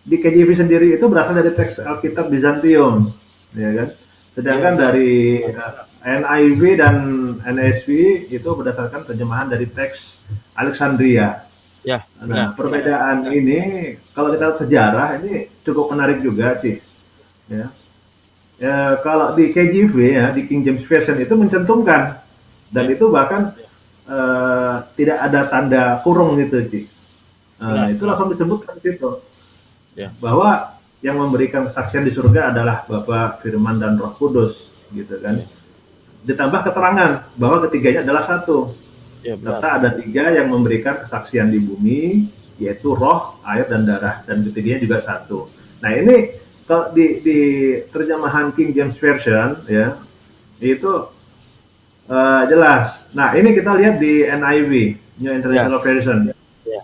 di KJV sendiri itu berasal dari teks Alkitab Bizantium, ya kan? Sedangkan dari NIV dan NSV itu berdasarkan terjemahan dari teks Alexandria. Nah, perbedaan ini kalau kita lihat sejarah ini cukup menarik juga, sih. Kalau di KJV di King James Version itu mencantumkan, dan itu bahkan tidak ada tanda kurung gitu, Cik. Itu langsung disebutkan situ. Bahwa yang memberikan kesaksian di surga adalah Bapa, Firman, dan Roh Kudus, gitu kan. Ditambah keterangan bahwa ketiganya adalah satu. Serta ada 3 yang memberikan kesaksian di bumi, yaitu roh, air, dan darah, dan ketiganya juga satu. Nah, ini kalau di terjemahan King James Version, ya, itu jelas. Nah, ini kita lihat di NIV, New International Version.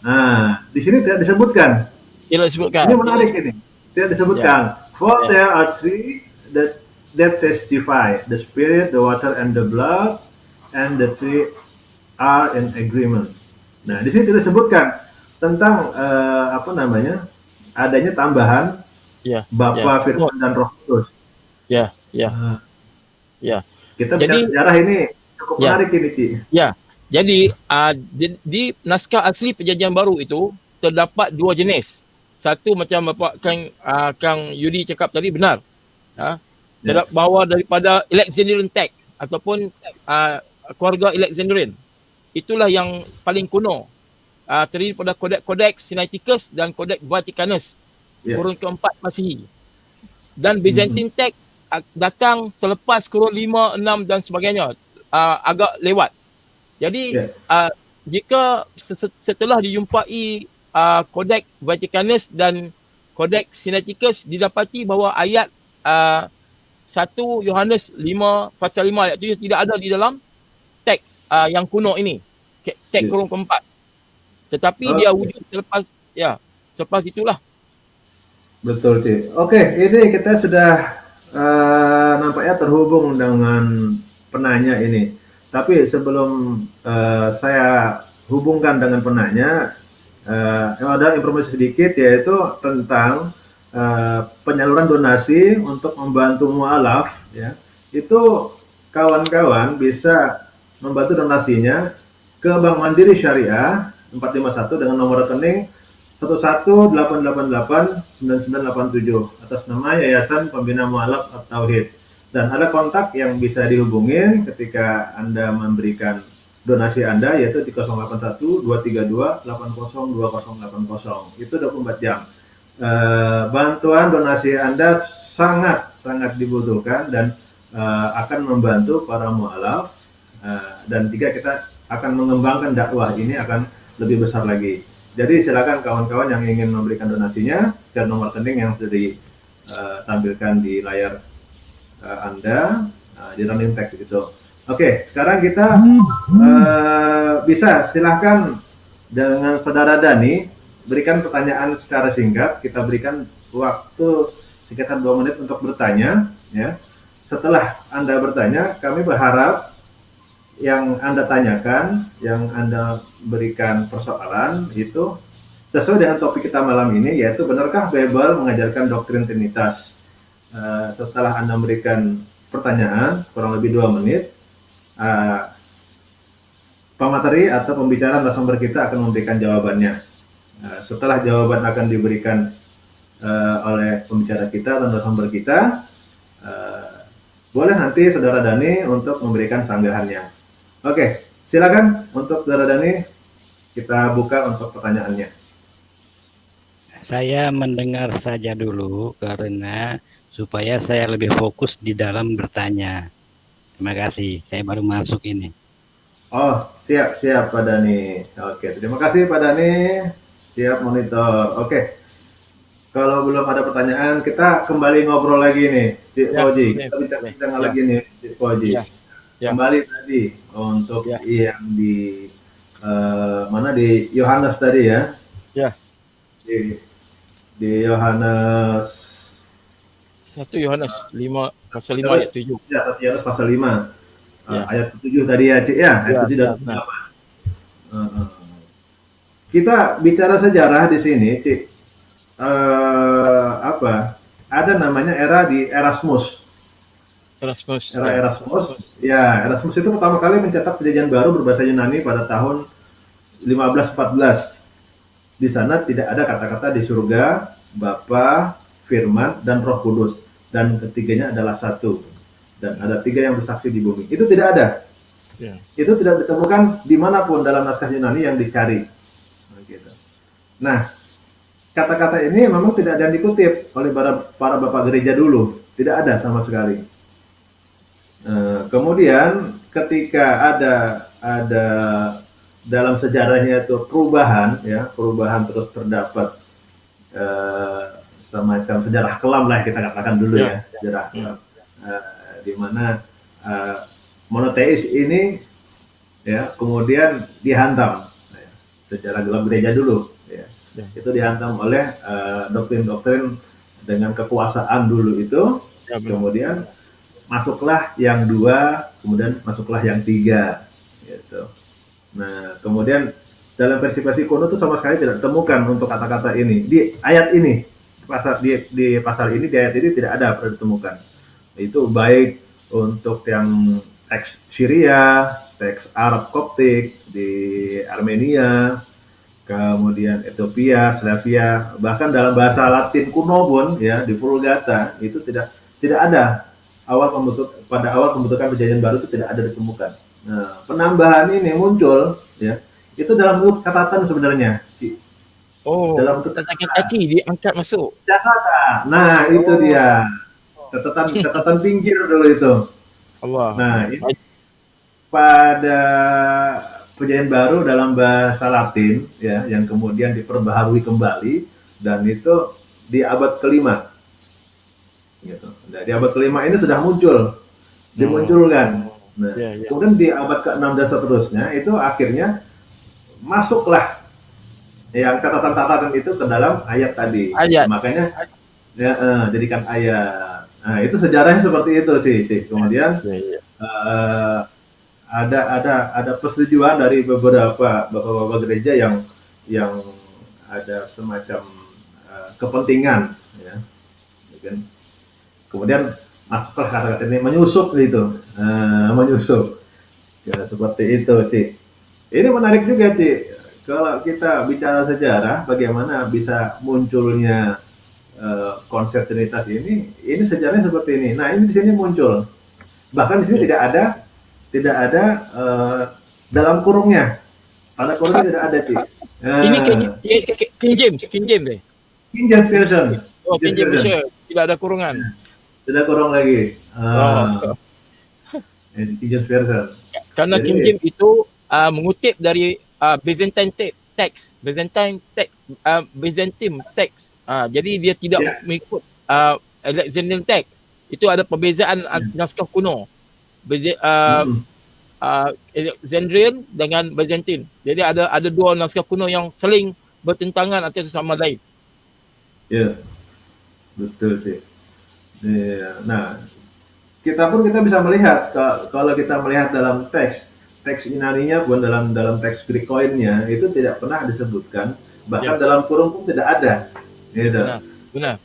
Nah, di sini tidak disebutkan. Ini menarik ini. Tidak disebutkan. For there are 3 that testify, the Spirit, the water, and the blood, and the 3 are in agreement. Nah, di sini tidak disebutkan tentang adanya tambahan Bapa, Firman, dan Roh Kudus. Kita bicara sejarah ini cukup menarik ini, Ci. Jadi di naskah asli Perjanjian Baru itu terdapat 2 jenis. Satu macam Bapak Kang Yudi cakap tadi benar. Bahawa daripada Alexandrian text ataupun keluarga Alexandrian. Itulah yang paling kuno. Terdiri pada Codex Sinaiticus dan Codex Vaticanus. Kurun keempat Masihi. Dan Byzantine text datang selepas kurun 5, 6 dan sebagainya. Agak lewat. Jadi jika setelah dijumpai Codex Vaticanus dan Codex Sinaiticus, didapati bahawa ayat 1 Yohanes 5 pasal 5 ayat 7 tidak ada di dalam teks yang kuno ini, teks kurung keempat. Tetapi dia wujud selepas itulah. Betul, Cik. Oke, ini kita sudah nampaknya terhubung dengan penanya ini. Tapi sebelum saya hubungkan dengan penanya, ada informasi sedikit yaitu tentang penyaluran donasi untuk membantu mualaf. Ya, itu kawan-kawan bisa membantu donasinya ke Bank Mandiri Syariah 451 dengan nomor rekening 11888997 atas nama Yayasan Pembina Mualaf At-Tauhid. Dan ada kontak yang bisa dihubungin ketika Anda memberikan donasi Anda, yaitu di 081 232 80 2080. Itu 24 jam. Bantuan donasi Anda sangat dibutuhkan dan akan membantu para mualaf, dan jika kita akan mengembangkan dakwah ini akan lebih besar lagi. Jadi silakan kawan-kawan yang ingin memberikan donasinya ke nomor rekening yang sudah ditampilkan di layar Anda, di running text itu. Oke, sekarang kita bisa silahkan dengan Saudara Dani berikan pertanyaan secara singkat. Kita berikan waktu sekitar 2 menit untuk bertanya. Ya. Setelah Anda bertanya, kami berharap yang Anda tanyakan, yang Anda berikan persoalan itu sesuai dengan topik kita malam ini, yaitu benarkah Bible mengajarkan doktrin Trinitas? Setelah Anda memberikan pertanyaan kurang lebih 2 menit, pemateri atau pembicara narasumber kita akan memberikan jawabannya. Setelah jawaban akan diberikan oleh pembicara kita atau narasumber kita, boleh nanti Saudara Dani untuk memberikan sanggahannya. Oke, silakan untuk Saudara Dani, kita buka untuk pertanyaannya. Saya mendengar saja dulu karena supaya saya lebih fokus di dalam bertanya. Terima kasih, saya baru masuk ini. Oh, siap Pak Dani. Oke, terima kasih Pak Dani. Siap monitor. Oke, kalau belum ada pertanyaan, kita kembali ngobrol lagi nih, Cik Fauzi. Kita bincang lagi nih, Cik Fauzi. Kembali tadi untuk yang di mana di Yohanes tadi ya? Ya. Di Yohanes 1 Yohanes 5 pasal 5 ayat 7. Ya, 1 Yohanes pasal 5. Ayat 7 tadi ya, Cik ya. Ayat 7 dan 8. Kita bicara sejarah di sini, Cik. Ada namanya era di Erasmus. Era Erasmus. Ya, Erasmus itu pertama kali mencetak perjanjian baru berbahasa Yunani pada tahun 1514. Di sana tidak ada kata-kata di surga, Bapa, Firman, dan Roh Kudus. Dan ketiganya adalah satu. Dan ada 3 yang bersaksi di bumi. Itu tidak ada. Itu tidak ditemukan dimanapun dalam naskah Yunani yang dicari. Nah, kata-kata ini memang tidak ada yang dikutip oleh para bapak gereja dulu. Tidak ada sama sekali. Kemudian ketika ada dalam sejarahnya itu perubahan terus terdapat semacam sejarah kelam lah kita katakan dulu ya, sejarah kelam, di mana monoteis ini ya kemudian dihantam, sejarah gelap gereja dulu ya. Itu dihantam oleh doktrin-doktrin dengan kekuasaan dulu itu, kemudian masuklah yang 2, kemudian masuklah yang 3 gitu. Nah, kemudian dalam versi-versi kuno itu sama sekali tidak ditemukan untuk kata-kata ini. Di ayat ini, di pasal ini, di ayat ini tidak ada pernah ditemukan. Itu baik untuk yang teks Syria, teks Arab Koptik di Armenia, kemudian Ethiopia, Slavia, bahkan dalam bahasa Latin kuno pun ya di Vulgata itu tidak ada pada awal pembentukan perjanjian baru itu tidak ada ditemukan. Nah, penambahan ini muncul ya itu dalam bentuk catatan sebenarnya. Dalam bentuk catatan kaki diangkat masuk. Catatan. Nah, itu dia. Catatan pinggir dulu itu. Allah. Nah, ini pada perjanjian baru dalam bahasa Latin ya yang kemudian diperbaharui kembali dan itu di abad ke-5. Gitu. Nah, di abad ke-5 ini sudah dimunculkan. Nah, kemudian di abad ke-6 dan seterusnya itu akhirnya masuklah yang catatan-catatan itu ke dalam ayat tadi. Makanya jadikan ayat. Nah, itu sejarahnya seperti itu sih. Kemudian uh, ada persetujuan dari beberapa bapak-bapak gereja yang ada semacam kepentingan, ya, kan? Kemudian masuklah kata-kata ini menyusup gitu, menyusup, ya, seperti itu sih. Ini menarik juga sih kalau kita bicara sejarah bagaimana bisa munculnya konsep Trinitas ini sejarahnya seperti ini. Nah, ini di sini muncul. Bahkan di sini tidak ada dalam kurungnya. Pada kurungnya tidak ada sih. Ini King James deh. King James Version. Oh, King James Version. Tidak ada kurungan. Tidak kurung lagi. King James Version. Karena Jadi, King James itu mengutip dari Byzantine text, Byzantine text. Jadi dia tidak mengikut Alexandrian text. Itu ada perbezaan naskah kuno. Alexandrian dengan Byzantine. Jadi ada dua naskah kuno yang saling bertentangan antara sama lain. Ya, betul sih. Ya, nah, kita bisa melihat kalau kita melihat dalam teks Yunani-nya pun dalam teks Greek Koine-nya itu tidak pernah disebutkan, bahkan dalam kurung pun tidak ada. Gitu. Benar.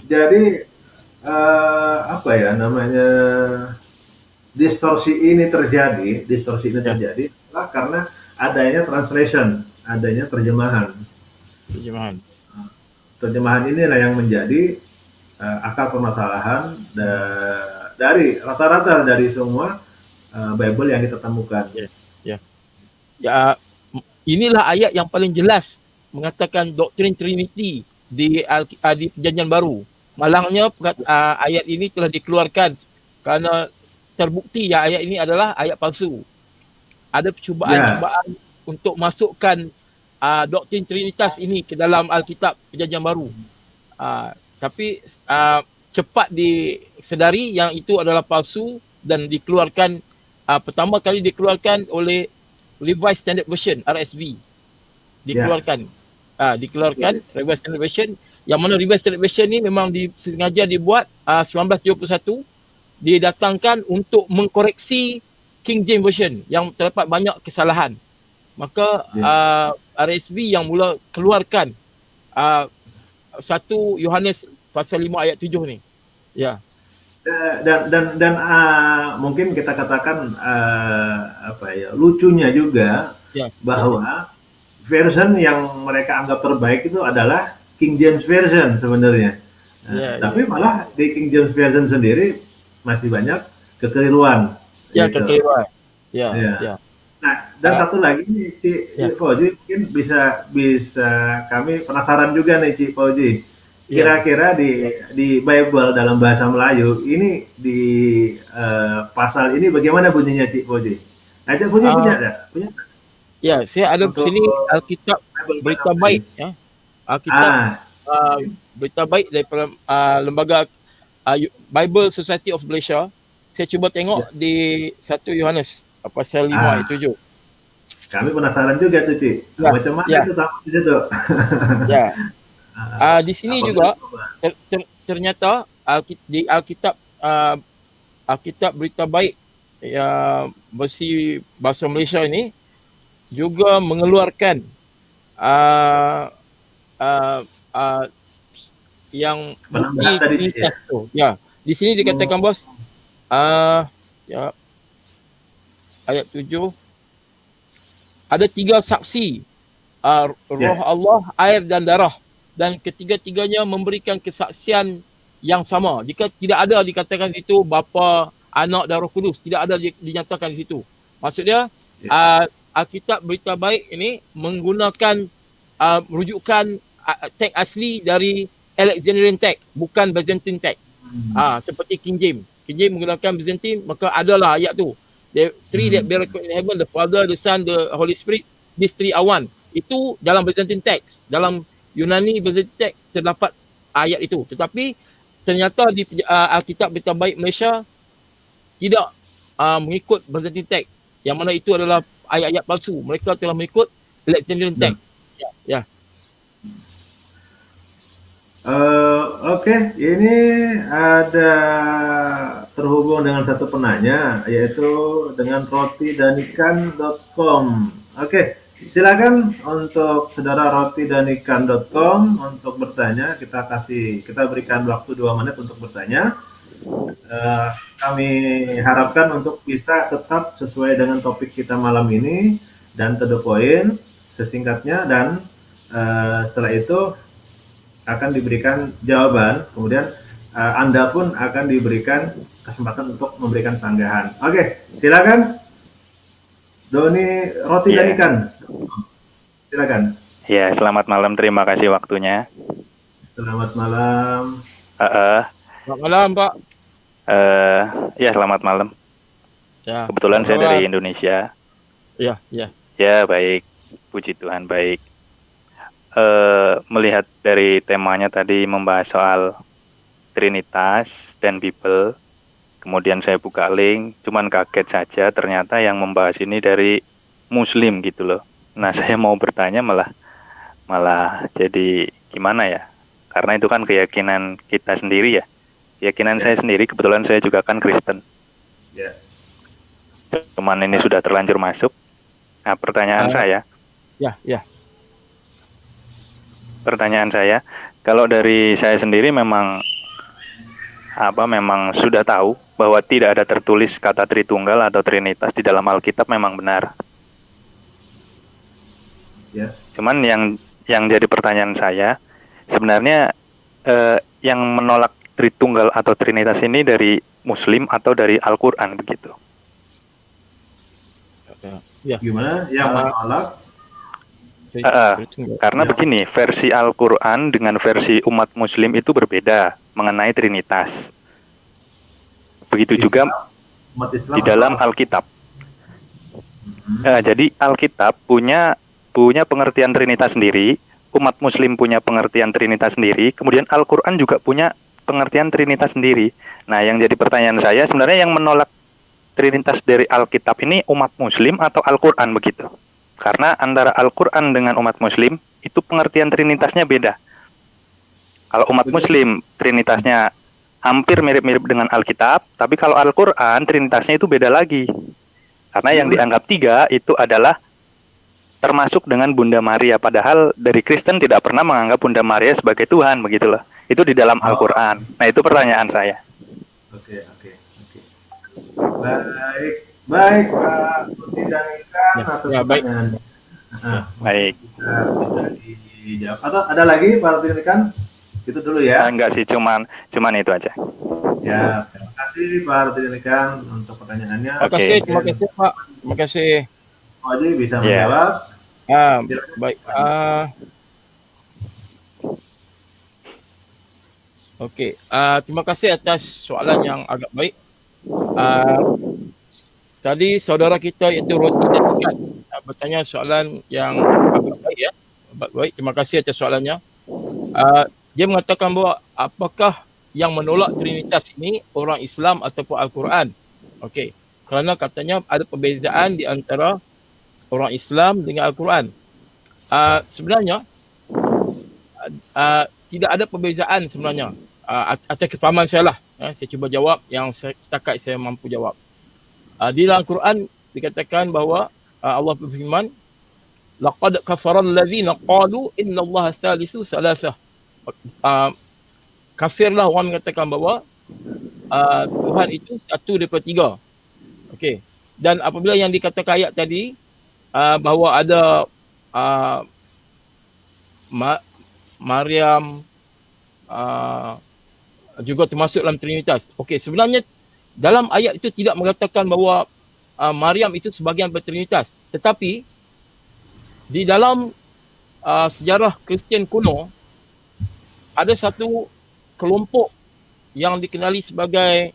Jadi apa ya namanya, distorsi ini terjadi karena adanya translation, adanya terjemahan. Terjemahan inilah yang menjadi akar permasalahan dari rata-rata dari semua Bible yang kita temukan. Ya, inilah ayat yang paling jelas mengatakan doktrin Trinity di Perjanjian Baru. Malangnya ayat ini telah dikeluarkan karena terbukti ya ayat ini adalah ayat palsu. Ada percubaan untuk masukkan doktrin Trinitas ini ke dalam Alkitab Perjanjian Baru. Tapi cepat disedari yang itu adalah palsu dan dikeluarkan, pertama kali dikeluarkan oleh Revised Standard Version, RSV. Dikeluarkan Revised Standard Version, yang mana Revised Standard Version ni memang sengaja dibuat 1971, didatangkan untuk mengkoreksi King James Version yang terdapat banyak kesalahan. Maka RSV yang mula keluarkan 1 Yohanes pasal 5 ayat 7 ni. Ya. Dan mungkin kita katakan lucunya juga bahwa version yang mereka anggap terbaik itu adalah King James Version sebenarnya. Tapi malah di King James Version sendiri masih banyak kekeliruan. Kekeliruan. Nah, dan satu lagi nih Cik Fauzi, mungkin bisa kami penasaran juga nih Cik Fauzi. Kira-kira di Bible dalam bahasa Melayu ini di pasal ini bagaimana bunyinya Cik Fauzi? Cik Fauzi punya enggak? Punya? Ya, saya ada di sini Alkitab Berita Baik ya. Alkitab Berita Baik daripada lembaga Bible Society of Malaysia. Saya cuba tengok di 1 Yohanes pasal 5 ayat 7. Kami penasaran juga tuh, Cik. Macam mana itu sama di situ? Di sini juga ternyata di Alkitab Berita Baik versi bahasa Malaysia ini juga mengeluarkan yang bukti itu. Di sini dikatakan bos ayat 7 ada 3 saksi, roh Allah, air dan darah, dan ketiga-tiganya memberikan kesaksian yang sama. Jika tidak ada dikatakan di situ Bapa, Anak dan Roh Kudus, tidak ada dinyatakan di situ. Maksudnya Alkitab Berita Baik ini menggunakan rujukan teks asli dari Alexandrian text, bukan Byzantine text. Seperti King James. King James menggunakan Byzantine, maka adalah ayat tu. The three that bear record in heaven, the Father, the Son, the Holy Spirit, these three are one. Itu dalam Byzantine text. Dalam Yunani Byzantine text terdapat ayat itu. Tetapi ternyata di Alkitab Berita Baik Malaysia tidak mengikut Byzantine text. Yang mana itu adalah ayat-ayat palsu. Mereka telah mengikut Alexandrian text. Oke, ini ada terhubung dengan satu penanya, yaitu dengan rotidanikan.com. Oke, silakan untuk saudara rotidanikan.com untuk bertanya. Kita berikan waktu 2 menit untuk bertanya. Kami harapkan untuk bisa tetap sesuai dengan topik kita malam ini dan to the point sesingkatnya, dan setelah itu akan diberikan jawaban, kemudian Anda pun akan diberikan kesempatan untuk memberikan tanggapan. Oke, silakan Doni Roti dan Ikan. Silakan. Ya, selamat malam. Terima kasih waktunya. Selamat malam. Selamat malam, Pak. Ya, selamat malam. Ya. Kebetulan saya dari Indonesia. Ya. Ya, baik. Puji Tuhan, baik. Melihat dari temanya tadi membahas soal Trinitas dan Bible, kemudian saya buka link, cuman kaget saja ternyata yang membahas ini dari Muslim gitu loh. Nah, saya mau bertanya malah jadi gimana ya? Karena itu kan keyakinan kita sendiri ya. Keyakinan saya sendiri, kebetulan saya juga kan Kristen. Ya. Cuman ini sudah terlanjur masuk. Nah, pertanyaan saya. Ya. Pertanyaan saya, kalau dari saya sendiri memang sudah tahu bahwa tidak ada tertulis kata Tritunggal atau Trinitas di dalam Alkitab, memang benar. Ya. Cuman yang jadi pertanyaan saya, sebenarnya yang menolak Tritunggal atau Trinitas ini dari Muslim atau dari Al-Quran begitu? Ya. Gimana? Yang menolak? Karena begini, versi Al-Quran dengan versi umat Muslim itu berbeda mengenai Trinitas. Begitu juga di dalam Alkitab. Jadi Alkitab punya pengertian Trinitas sendiri, umat Muslim punya pengertian Trinitas sendiri, kemudian Al-Quran juga punya pengertian Trinitas sendiri. Nah, yang jadi pertanyaan saya, sebenarnya yang menolak Trinitas dari Alkitab ini umat Muslim atau Al-Quran begitu? Karena antara Al-Quran dengan umat Muslim itu pengertian Trinitasnya beda. Kalau umat Muslim Trinitasnya hampir mirip-mirip dengan Alkitab, tapi kalau Al-Quran Trinitasnya itu beda lagi. Karena yang dianggap 3 itu adalah termasuk dengan Bunda Maria, padahal dari Kristen tidak pernah menganggap Bunda Maria sebagai Tuhan, begitu loh. Itu di dalam Al-Quran. Nah, itu pertanyaan saya. Oke. Baik, Pak Putih dan Ikan atas pertanyaannya. Baik. Bisa dijawab. Atau ada lagi Pak Putih dan Ikan? Itu dulu ya. Enggak sih, cuman itu aja. Ya, terima kasih Pak Putih dan Ikan untuk pertanyaannya. Terima kasih Pak. Terima kasih. Pak Haji bisa menjawab. Baik. Okey. Terima kasih atas soalan yang agak baik. Tadi saudara kita iaitu Roti dan Ikan bertanya soalan yang agak baik ya. Baik, terima kasih atas soalannya. Dia mengatakan bahawa apakah yang menolak Trinitas ini orang Islam ataupun Al-Quran? Okey. Kerana katanya ada perbezaan di antara orang Islam dengan Al-Quran. Sebenarnya tidak ada perbezaan sebenarnya. Atas kefahaman saya lah. Saya cuba jawab yang setakat saya mampu jawab. Di dalam Al-Quran dikatakan bahawa Allah berfirman, laqad kafara allazina qalu innallaha salisu salasah. Kafirlah orang mengatakan bahawa Tuhan itu 1 daripada 3. Okey. Dan apabila yang dikatakan ayat tadi bahawa ada Maryam juga termasuk dalam Trinitas. Okey, sebenarnya dalam ayat itu tidak mengatakan bahawa Maryam itu sebahagian daripada Trinitas. Tetapi di dalam sejarah Kristian kuno ada satu kelompok yang dikenali sebagai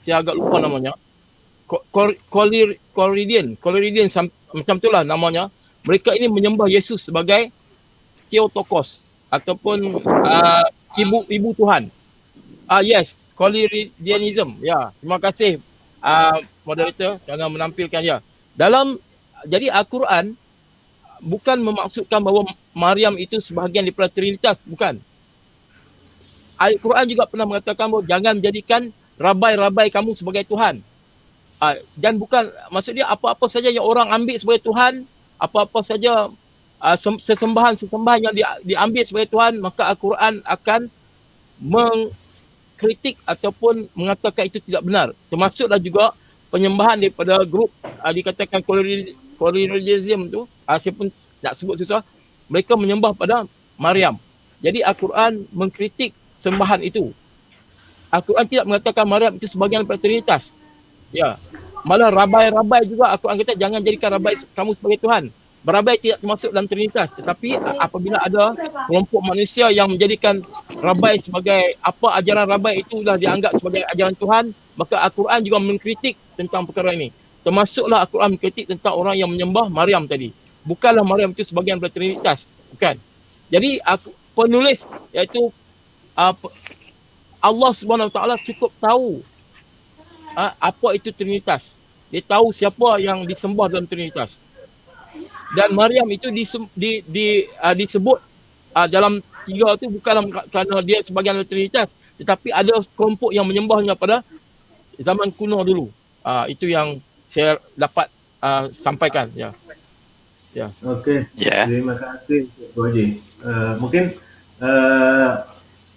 saya agak lupa namanya, Collyridian macam itulah namanya. Mereka ini menyembah Yesus sebagai Theotokos ataupun ibu Tuhan. Yes, Collyridianism. Ya, terima kasih moderator kerana menampilkan ya. Jadi Al-Quran bukan memaksudkan bahawa Maryam itu sebahagian daripada Trinitas, bukan. ayat Quran juga pernah mengatakan bahawa jangan menjadikan rabai-rabai kamu sebagai Tuhan. Dan bukan, maksud dia apa-apa saja yang orang ambil sebagai Tuhan, apa-apa saja sesembahan yang diambil sebagai Tuhan, maka Al-Quran akan mengkritik ataupun mengatakan itu tidak benar. Termasuklah juga penyembahan daripada grup dikatakan kolonialism tu, saya pun tak sebut susah, mereka menyembah pada Maryam. Jadi Al-Quran mengkritik sembahan itu. Al-Quran tidak mengatakan Maryam itu sebahagian daripada Trinitas. Ya. Malah rabai-rabai juga Al-Quran kata jangan jadikan rabai kamu sebagai Tuhan. Berabai tidak termasuk dalam Trinitas. Tetapi apabila ada kelompok manusia yang menjadikan rabai sebagai apa ajaran rabai itulah dianggap sebagai ajaran Tuhan, maka Al-Quran juga mengkritik tentang perkara ini. Termasuklah Al-Quran mengkritik tentang orang yang menyembah Maryam tadi. Bukanlah Maryam itu sebahagian daripada Trinitas. Bukan. Jadi penulis iaitu Allah Subhanahu Wa Taala cukup tahu apa itu Trinitas. Dia tahu siapa yang disembah dalam Trinitas. Dan Maryam itu disebut dalam tiga itu bukanlah kerana dia sebahagian dari Trinitas, tetapi ada kelompok yang menyembahnya pada zaman kuno dulu. Itu yang saya dapat sampaikan. Ya. Oke. Ya. Terima kasih Bu Haji. Mungkin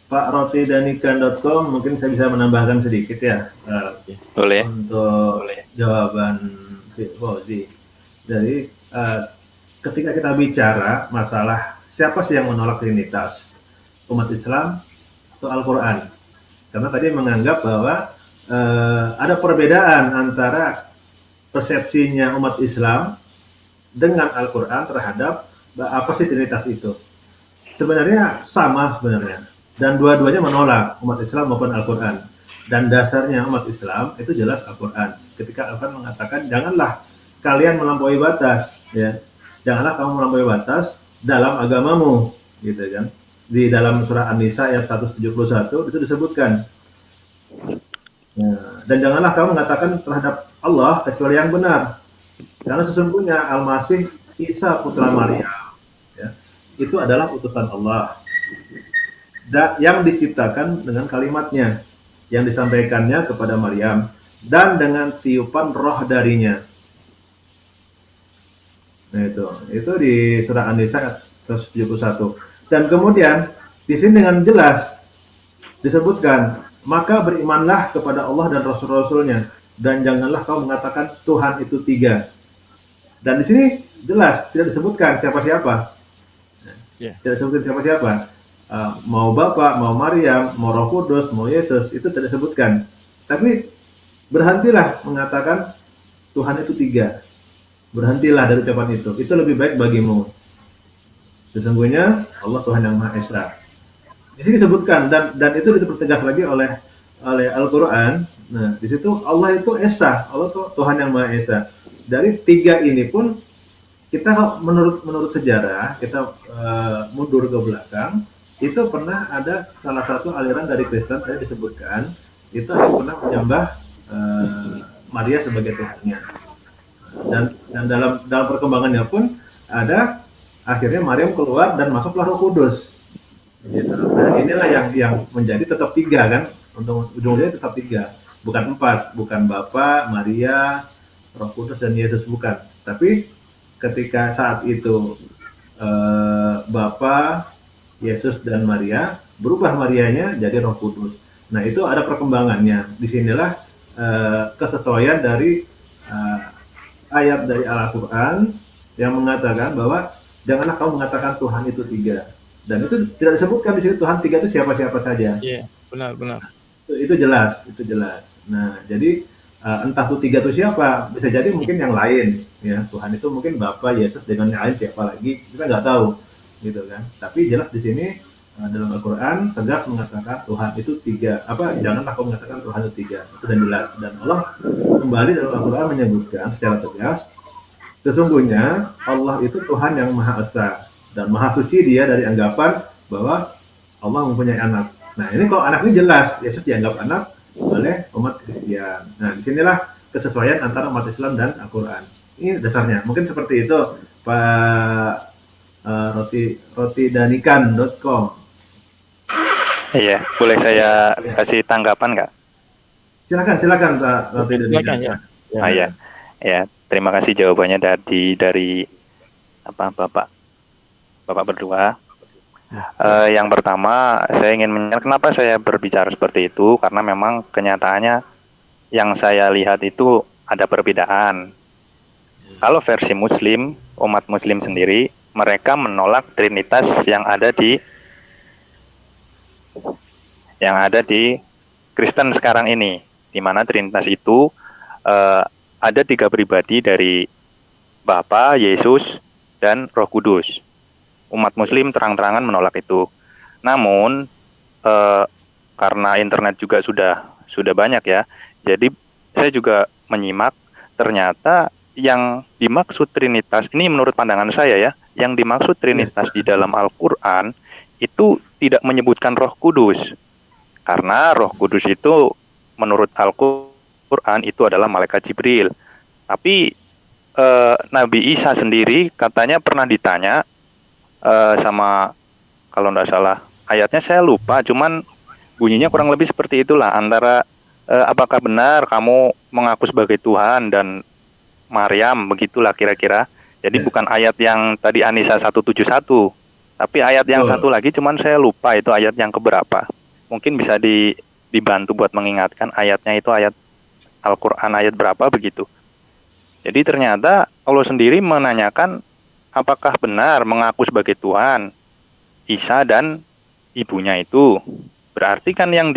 Pak rotidanikan.com mungkin saya bisa menambahkan sedikit ya. Boleh. Untuk jawaban Fauzi. Jadi ketika kita bicara masalah siapa sih yang menolak Trinitas, umat Islam atau Al-Quran? Karena tadi menganggap bahwa ada perbedaan antara persepsinya umat Islam dengan Al-Quran terhadap apa sih Trinitas itu. Sebenarnya sama sebenarnya. Dan dua-duanya menolak, umat Islam maupun Al-Quran. Dan dasarnya umat Islam itu jelas Al-Quran. Ketika Al-Quran mengatakan, janganlah kalian melampaui batas, ya. Janganlah kamu melampaui batas dalam agamamu, gitu kan. Di dalam surah An-Nisa ayat 171 itu disebutkan. Ya. Dan janganlah kamu mengatakan terhadap Allah kecuali yang benar. Karena sesungguhnya Al-Masih Isa putra Maryam, ya, itu adalah utusan Allah. Yang diciptakan dengan kalimatnya yang disampaikannya kepada Maryam dan dengan tiupan roh darinya. Nah itu di surah An-Nisa 171. Dan kemudian di sini dengan jelas disebutkan, maka berimanlah kepada Allah dan Rasul-Rasulnya dan janganlah kau mengatakan Tuhan itu tiga. Dan di sini jelas tidak disebutkan siapa-siapa. Tidak disebutkan siapa-siapa. Mau Bapa, mau Maryam, mau Roh Kudus, mau Yesus, itu tidak disebutkan. Tapi berhentilah mengatakan Tuhan itu tiga. Berhentilah dari ucapan itu. Itu lebih baik bagimu. Sesungguhnya Allah Tuhan yang Maha Esa. Di sini disebutkan dan itu dipertegas lagi oleh Al-Quran. Nah, di situ Allah itu Esa, Allah itu Tuhan yang Maha Esa. Dari tiga ini pun kita menurut sejarah kita mundur ke belakang. Itu pernah ada salah satu aliran dari Kristen tadi disebutkan itu pernah menyembah Maria sebagai Tuhannya dan dalam perkembangannya pun ada akhirnya Maryam keluar dan masuklah Roh Kudus gitu. Nah, inilah yang menjadi tetap tiga kan, untuk ujungnya tetap tiga, bukan empat, bukan Bapa, Maria, Roh Kudus dan Yesus, bukan, tapi ketika saat itu Bapa, Yesus dan Maria, berubah Marianya jadi Roh Kudus. Nah itu ada perkembangannya. Disinilah kesesuaian dari ayat dari Al-Quran yang mengatakan bahwa janganlah kamu mengatakan Tuhan itu tiga. Dan itu tidak disebutkan di sini Tuhan tiga itu siapa-siapa saja. Iya, benar. Itu jelas. Nah jadi entah itu tiga itu siapa, bisa jadi mungkin yang lain. Ya Tuhan itu mungkin Bapa, Yesus, dengan yang lain siapa lagi kita nggak tahu. Gitu kan. Tapi jelas di sini dalam Al-Quran tegas mengatakan Tuhan itu tiga. Janganlah kau mengatakan Tuhan itu tiga. Itu dan jelas. Dan Allah kembali dalam Al-Quran menyebutkan secara tegas, sesungguhnya Allah itu Tuhan yang Maha Esa dan Maha Suci Dia dari anggapan bahwa Allah mempunyai anak. Nah ini kalau anak ini jelas, Yesus dianggap anak oleh umat Kristen. Nah disinilah kesesuaian antara umat Islam dan Al-Quran. Ini dasarnya. Mungkin seperti itu Pak rotidanikan.com. Iya, boleh saya kasih tanggapan nggak? Silakan Pak Rafidin. Silakan ya. Ah, ya, ya. Terima kasih jawabannya dari Bapak berdua. Yang pertama, saya ingin menanyakan kenapa saya berbicara seperti itu, karena memang kenyataannya yang saya lihat itu ada perbedaan. Kalau versi Muslim, umat Muslim sendiri, mereka menolak Trinitas yang ada di Kristen sekarang ini, di mana Trinitas itu ada 3 pribadi dari Bapa, Yesus, dan Roh Kudus. Umat Muslim terang-terangan menolak itu. Namun karena internet juga sudah banyak ya, jadi saya juga menyimak, ternyata yang dimaksud Trinitas ini menurut pandangan saya ya, yang dimaksud Trinitas di dalam Al-Quran itu tidak menyebutkan Roh Kudus, karena Roh Kudus itu menurut Al-Quran itu adalah malaikat Jibril. Tapi Nabi Isa sendiri katanya pernah ditanya sama, kalau tidak salah ayatnya saya lupa, cuman bunyinya kurang lebih seperti itulah, antara apakah benar kamu mengaku sebagai Tuhan dan Maryam, begitulah kira-kira. Jadi bukan ayat yang tadi Anisa 171, tapi ayat yang satu lagi, cuman saya lupa itu ayat yang keberapa. Mungkin bisa dibantu buat mengingatkan ayatnya, itu ayat Al-Quran ayat berapa begitu. Jadi ternyata Allah sendiri menanyakan apakah benar mengaku sebagai Tuhan Isa dan ibunya itu. Berarti kan yang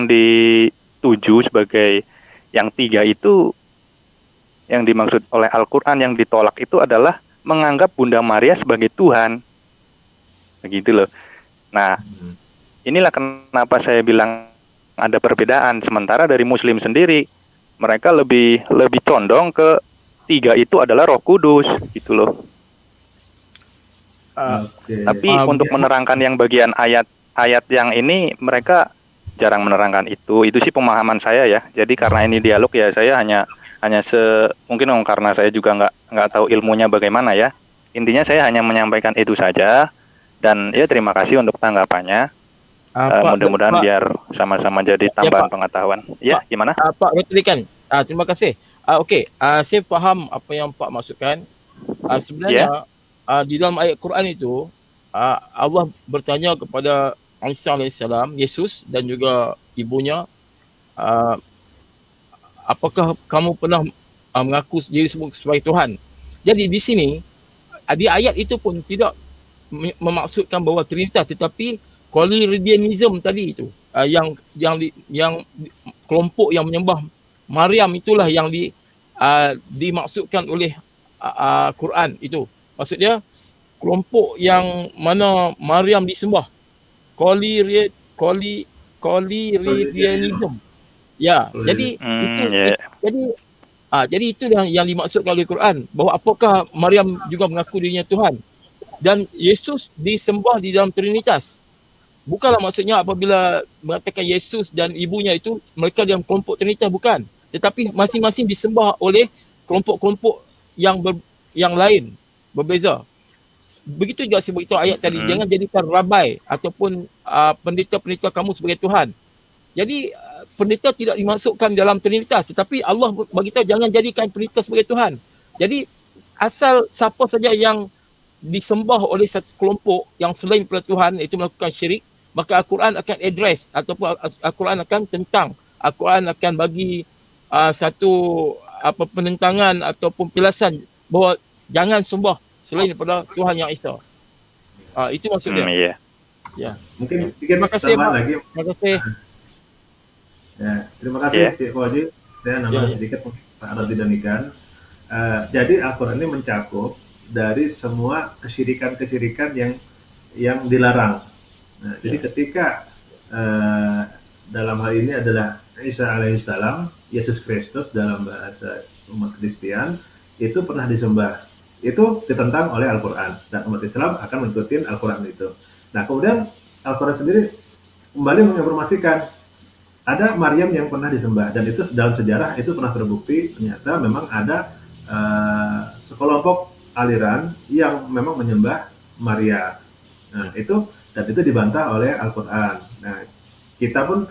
dituju sebagai yang 3 itu, yang dimaksud oleh Al-Quran yang ditolak itu adalah menganggap Bunda Maria sebagai Tuhan. Begitu loh. Nah, inilah kenapa saya bilang ada perbedaan. Sementara dari Muslim sendiri, mereka lebih condong ke 3 itu adalah Roh Kudus, gitu loh. Tapi untuk menerangkan yang bagian ayat yang ini, mereka jarang menerangkan itu. Itu sih pemahaman saya ya. Jadi karena ini dialog ya, saya hanya mungkin karena saya juga nggak tahu ilmunya bagaimana ya. Intinya saya hanya menyampaikan itu saja, dan ya terima kasih untuk tanggapannya. Mudah-mudahan biar sama-sama jadi tambahan pengetahuan. Ya, gimana? Pak Rotlikan, terima kasih. Okey, saya faham apa yang Pak maksudkan. Sebenarnya di dalam ayat Quran itu Allah bertanya kepada Isa alaihissalam, Yesus dan juga ibunya, apakah kamu pernah mengaku diri sebagai Tuhan? Jadi di sini di ayat itu pun tidak memaksudkan bahawa Trinitas, tetapi Collyridianism tadi itu, yang kelompok yang menyembah Maryam itulah yang dimaksudkan oleh Quran itu. Maksudnya kelompok yang mana Maryam disembah, Collyridianism. Ya, jadi itu yang dimaksudkan oleh Quran, bahawa apakah Maryam juga mengaku dirinya Tuhan dan Yesus disembah di dalam Trinitas. Bukanlah maksudnya apabila mengatakan Yesus dan ibunya itu mereka dalam kelompok Trinitas, bukan, tetapi masing-masing disembah oleh kelompok-kelompok yang lain, berbeza. Begitu juga sebut itu ayat tadi, jangan jadikan rabai ataupun pendeta-pendeta kamu sebagai Tuhan. Jadi pendeta tidak dimasukkan dalam Trinitas, tetapi Allah beritahu jangan jadikan pendeta sebagai Tuhan. Jadi asal siapa saja yang disembah oleh satu kelompok yang selain daripada Tuhan, itu melakukan syirik, maka Al-Quran akan address ataupun Al-Quran akan tentang, Al-Quran akan bagi satu penentangan ataupun penjelasan bahawa jangan sembah selain daripada Tuhan yang Esa. Itu maksudnya. Iya. Ya. Mungkin Terima kasih Pak. lagi. Terima kasih. Ya, terima kasih Cik Fauzi. Saya nambah sedikit Pak Aradi dan Ikan. Jadi Al-Quran ini mencakup dari semua kesyirikan-kesyirikan yang dilarang. Nah, jadi ketika dalam hal ini adalah Isa alaihissalam, Yesus Kristus dalam bahasa umat Kristen, itu pernah disembah. Itu ditentang oleh Al-Quran, dan umat Islam akan mengikuti Al-Quran itu. Nah, kemudian Al-Quran sendiri kembali menginformasikan ada Maryam yang pernah disembah, dan itu dalam sejarah itu pernah terbukti ternyata memang ada sekelompok aliran yang memang menyembah Maria. Nah, itu dan itu dibantah oleh Al-Quran. Nah, kita pun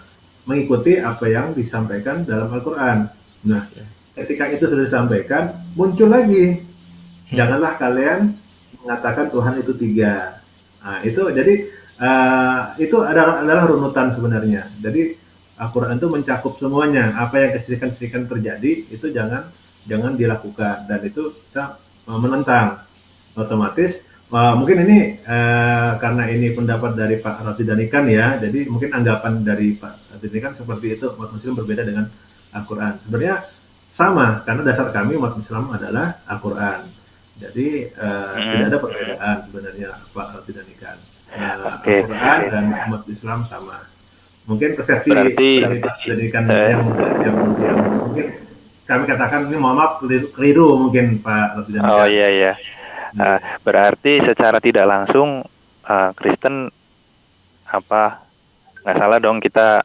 mengikuti apa yang disampaikan dalam Al-Quran. Nah, ketika itu sudah disampaikan, muncul lagi, janganlah kalian mengatakan Tuhan itu tiga. Nah, itu jadi itu adalah runutan sebenarnya. Jadi Al-Quran itu mencakup semuanya. Apa yang kesyirikan-kesyirikan terjadi itu jangan dilakukan, dan itu kita menentang. Otomatis mungkin ini karena ini pendapat dari Pak Roti Danikan ya, jadi mungkin anggapan dari Pak Roti Danikan seperti itu, umat Muslim berbeda dengan Al-Quran. Sebenarnya sama, karena dasar kami umat Islam adalah Al-Quran. Jadi tidak ada perbedaan sebenarnya Pak Roti Danikan. Al-Quran dan umat Islam sama. Mungkin persepsi dari Pak Danikan yang mungkin kami katakan ini, mohon maaf, keliru mungkin Pak Roti Danikan. Oh iya. Berarti secara tidak langsung Kristen nggak salah dong kita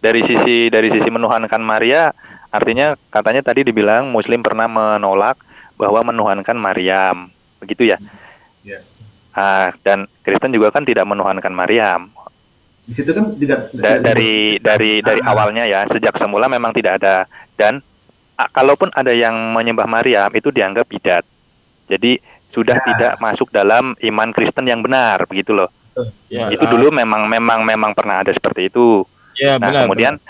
dari sisi menuhankan Maria, artinya katanya tadi dibilang Muslim pernah menolak bahwa menuhankan Maryam, begitu ya? Ya. Dan Kristen juga kan tidak menuhankan Maryam. Di situ kan tidak dari awalnya ya, sejak semula memang tidak ada, dan kalaupun ada yang menyembah Maryam itu dianggap bidat. Jadi sudah tidak masuk dalam iman Kristen yang benar, begitu loh. Ya, itu dulu memang pernah ada seperti itu. Ya, nah, benar,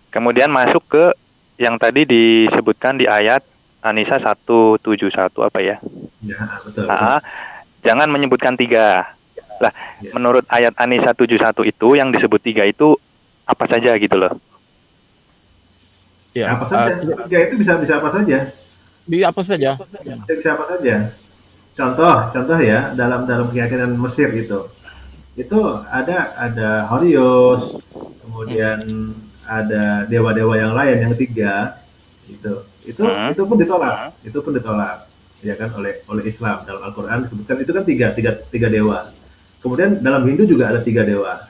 kemudian masuk ke yang tadi disebutkan di ayat An-Nisa 171 apa ya? Ya, betul. Jangan menyebutkan tiga. Lah, menurut ayat An-Nisa 71 itu yang disebut tiga itu apa saja gitu loh? Ya, apa saja? Tiga itu bisa apa saja? Apa saja? Bisa apa saja? Contoh ya, dalam keyakinan Mesir itu ada Horus, kemudian ada dewa-dewa yang lain yang tiga, itu pun ditolak, ya kan, oleh Islam. Dalam Al-Quran disebutkan itu kan tiga dewa. Kemudian dalam Hindu juga ada tiga dewa.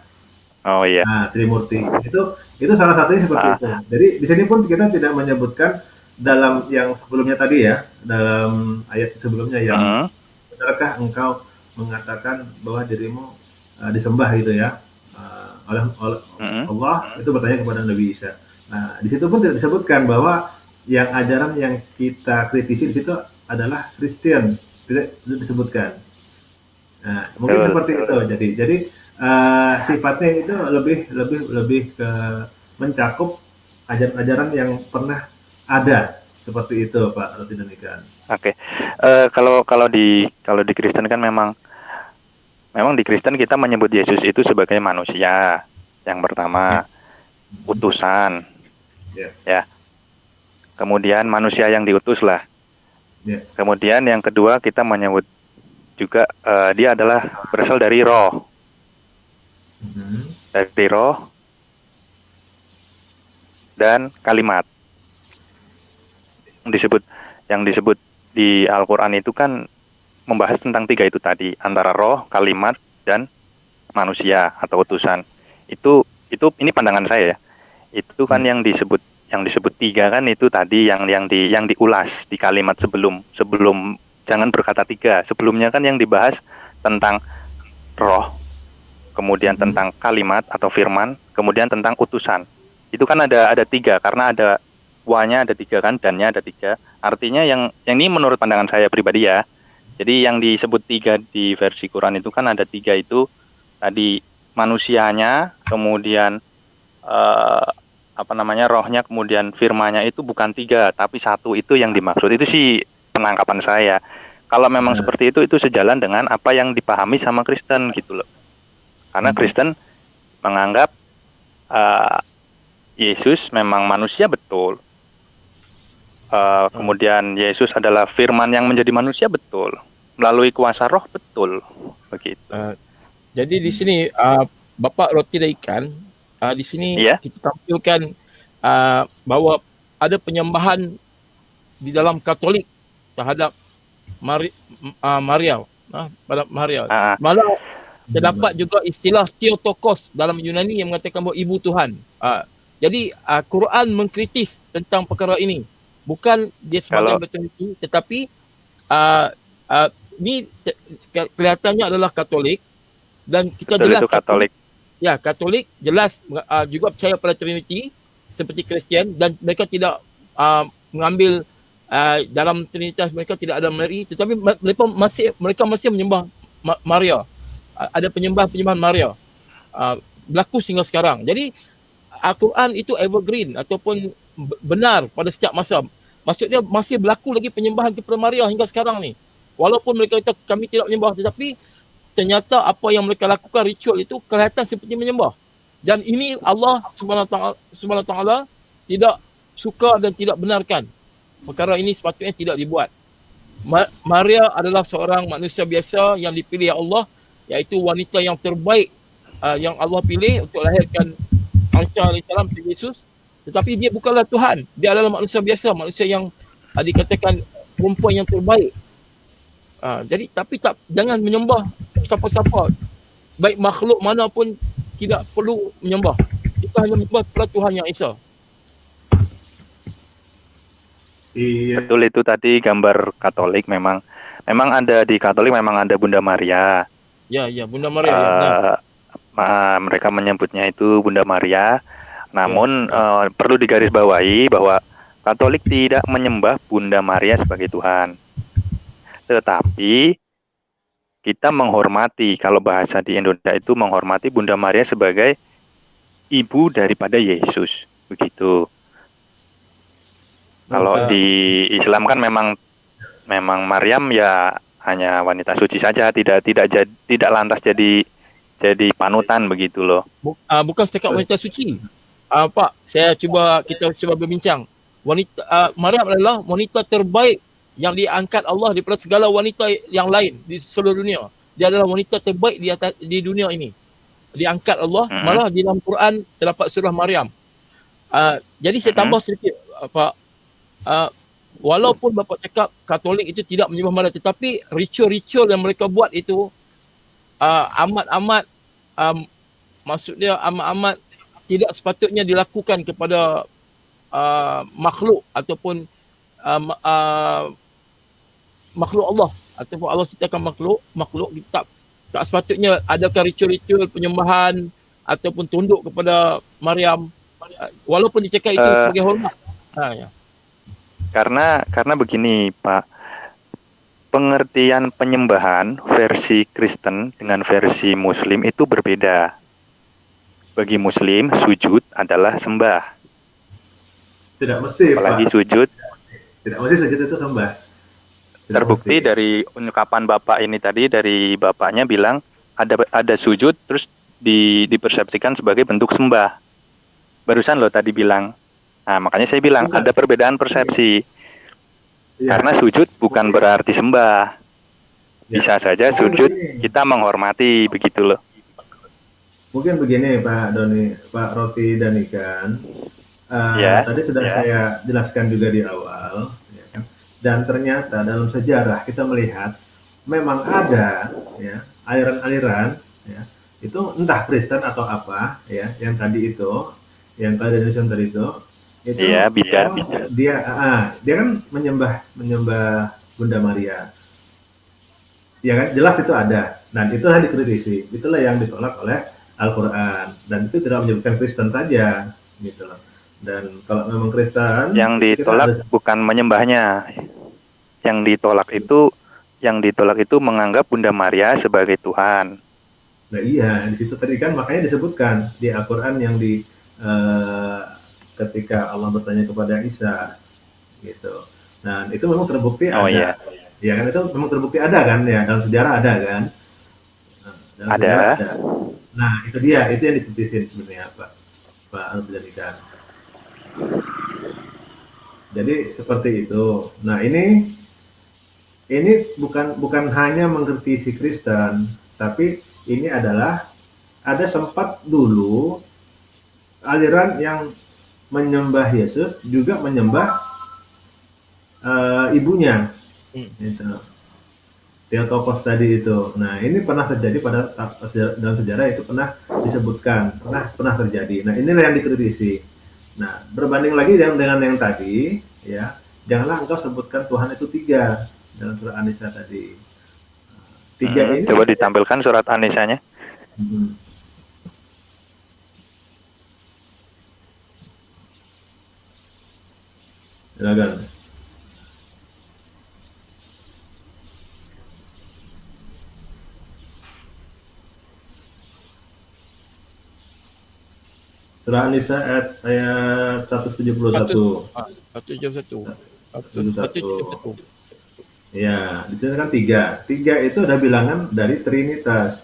Oh iya. Nah, Trimurti itu salah satunya seperti itu. Jadi di sini pun kita tidak menyebutkan dalam yang sebelumnya tadi ya, dalam ayat sebelumnya yang benarkah engkau mengatakan bahwa dirimu disembah gitu ya oleh Allah, itu bertanya kepada Nabi Isa. Nah, di situ pun tidak disebutkan bahwa yang ajaran yang kita kritisi di situ adalah Kristen, tidak disebutkan. Nah, mungkin seperti itu. Jadi sifatnya itu lebih ke mencakup ajaran-ajaran yang pernah ada, seperti itu Pak Roti Danikan. Oke. Kalau di Kristen kan memang di Kristen kita menyebut Yesus itu sebagai manusia yang pertama, utusan, ya. Kemudian manusia yang diutus lah. Kemudian yang kedua kita menyebut juga dia adalah berasal dari roh, dari roh dan kalimat. Yang disebut di Al-Quran itu kan membahas tentang tiga itu tadi, antara roh, kalimat, dan manusia atau utusan. Ini pandangan saya ya. Itu kan yang disebut tiga kan itu tadi yang diulas di kalimat sebelum jangan berkata tiga. Sebelumnya kan yang dibahas tentang roh, kemudian tentang kalimat atau firman, kemudian tentang utusan. Itu kan ada tiga, karena ada wa-nya ada tiga kan, dan-nya ada tiga. Artinya yang ini menurut pandangan saya pribadi ya. Jadi yang disebut tiga di versi Quran itu kan ada tiga itu tadi, manusianya, kemudian rohnya, kemudian firmanya itu bukan tiga, tapi satu, itu yang dimaksud. Itu sih penangkapan saya. Kalau memang seperti itu sejalan dengan apa yang dipahami sama Kristen gitu loh. Karena Kristen menganggap Yesus memang manusia betul. Kemudian Yesus adalah firman yang menjadi manusia betul, melalui kuasa roh betul, begitu. Jadi di sini Bapak Roti Danikan, di sini kita tampilkan bahwa ada penyembahan di dalam Katolik terhadap Maria. Malah terdapat juga istilah Theotokos dalam Yunani yang mengatakan bahwa ibu Tuhan. Jadi Quran mengkritis tentang perkara ini. Bukan dia sebagai betul, tetapi ini kelihatannya adalah Katolik Dan kita Betul, jelas itu Katolik. Ya, Katolik jelas juga percaya pada Trinity seperti Kristian, dan mereka tidak mengambil dalam Trinitas mereka tidak ada Mary, tetapi mereka masih menyembah Maria. Ada penyembahan Maria. Berlaku sehingga sekarang. Jadi Al-Quran itu evergreen ataupun benar pada setiap masa. Maksudnya masih berlaku lagi penyembahan kepada Maria hingga sekarang ni. Walaupun mereka kata kami tidak menyembah, tetapi ternyata apa yang mereka lakukan ritual itu kelihatan seperti menyembah. Dan ini Allah Subhanahu Taala tidak suka dan tidak benarkan. Perkara ini sepatutnya tidak dibuat. Maria adalah seorang manusia biasa yang dipilih Allah, iaitu wanita yang terbaik yang Allah pilih untuk lahirkan Isa alaihissalam, Yesus. Tetapi dia bukanlah Tuhan. Dia adalah manusia biasa, manusia yang dikatakan perempuan yang terbaik. Jadi jangan menyembah siapa-siapa, baik makhluk mana pun tidak perlu menyembah. Kita hanya menyembah kepada Tuhan yang Esa. Iya. Betul, itu tadi gambar Katolik. Memang ada di Katolik, memang ada Bunda Maria. Ya, Bunda Maria. Ya, benar. Mereka menyebutnya itu Bunda Maria. Namun perlu digarisbawahi bahwa Katolik tidak menyembah Bunda Maria sebagai Tuhan. Tetapi kita menghormati, kalau bahasa di Indonesia itu menghormati Bunda Maria sebagai ibu daripada Yesus, begitu. Kalau di Islam kan memang Maryam ya hanya wanita suci saja, tidak lantas jadi panutan, begitu loh. Bukan setakat wanita suci. Pak, kita coba berbincang. Maryam adalah wanita terbaik yang diangkat Allah daripada segala wanita yang lain di seluruh dunia. Dia adalah wanita terbaik di dunia ini. Diangkat Allah, malah di dalam Quran terdapat surah Maryam. Jadi saya tambah sedikit, Pak. Walaupun Bapak cakap Katolik itu tidak menyembah Maria, tetapi ritual-ritual yang mereka buat itu maksudnya amat tidak sepatutnya dilakukan kepada makhluk ataupun makhluk Allah, ataupun Allah ciptakan makhluk tak sepatutnya adakan ritual-ritual penyembahan ataupun tunduk kepada Maryam, walaupun dicakap itu sebagai hormat. Ya. Karena begini, Pak, pengertian penyembahan versi Kristen dengan versi Muslim itu berbeda. Bagi Muslim, sujud adalah sembah. Tidak mesti, apalagi Pak. Sujud. Tidak mesti sujud itu sembah. Terbukti dari ungkapan Bapak ini tadi, dari Bapaknya bilang ada sujud terus dipersepsikan sebagai bentuk sembah. Barusan lo tadi bilang. Nah, makanya saya bilang ada perbedaan persepsi. Ya. Karena sujud bukan berarti sembah. Bisa saja sujud kita menghormati, begitu loh. Mungkin begini Pak Doni, Pak Roti dan Ikan. Tadi sudah saya jelaskan juga di awal, ya kan? Dan ternyata dalam sejarah kita melihat memang ada ya aliran-aliran ya, itu entah Kristen atau apa ya, yang tadi itu, yang tadi itu iya, beda. Dia kan menyembah Bunda Maria. Ya kan, jelas itu ada. Dan itulah dikritisi. Itulah yang ditolak oleh Al-Quran. Dan itu tidak menyebutkan Kristen saja, gitu loh. Dan kalau memang Kristen, yang ditolak bukan menyembahnya. Yang ditolak itu menganggap Bunda Maria sebagai Tuhan. Nah iya, di situ tadi kan makanya disebutkan di Al-Quran yang ketika Allah bertanya kepada Isa, gitu. Nah itu memang terbukti ada. Iya. Ya kan, itu memang terbukti ada kan ya, dalam sejarah ada kan. Ada. Nah itu dia, itu yang dikritik sebenarnya Pak Al-Jadikan. Jadi seperti itu. Nah ini bukan hanya mengkritisi Kristen, tapi ini adalah ada sempat dulu aliran yang menyembah Yesus juga menyembah ibunya, gitu. Theotokos tadi itu. Nah ini pernah terjadi dalam sejarah itu pernah disebutkan, pernah terjadi. Nah inilah yang dikritisi. Nah berbanding lagi dengan yang tadi, ya janganlah engkau sebutkan Tuhan itu 3 dalam surat An-Nisa tadi. 3 ini. Coba ditampilkan surat An-Nisanya. Hmm. Silakan. Surah An-Nisa ayat 171. 171. 171. Ya, di sini kan tiga. Tiga itu ada bilangan dari Trinitas.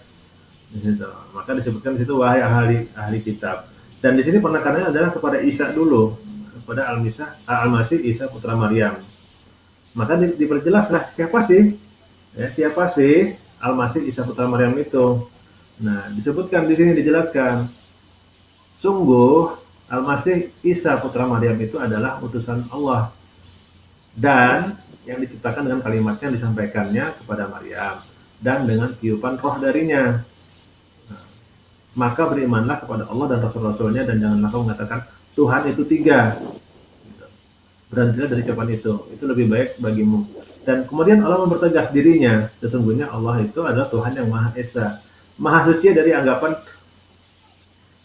Di situ. Maka disebutkan di situ wahai ahli kitab. Dan di sini penekanannya adalah kepada Isa dulu, kepada Al-Masih Isa putra Maryam. Maka diperjelaslah siapa sih? Ya, siapa sih Al-Masih Isa putra Maryam itu? Nah, disebutkan di sini dijelaskan. Sungguh Al-Masih Isa putra Maryam itu adalah utusan Allah dan yang diciptakan dengan kalimatnya yang disampaikannya kepada Maryam dan dengan tiupan roh darinya. Nah, maka berimanlah kepada Allah dan Rasul-Rasulnya dan janganlah kau mengatakan Tuhan itu tiga. Berhentilah dari ucapan itu lebih baik bagimu. Dan kemudian Allah mempertegas dirinya, sesungguhnya Allah itu adalah Tuhan yang Maha Esa, Maha Suci dari anggapan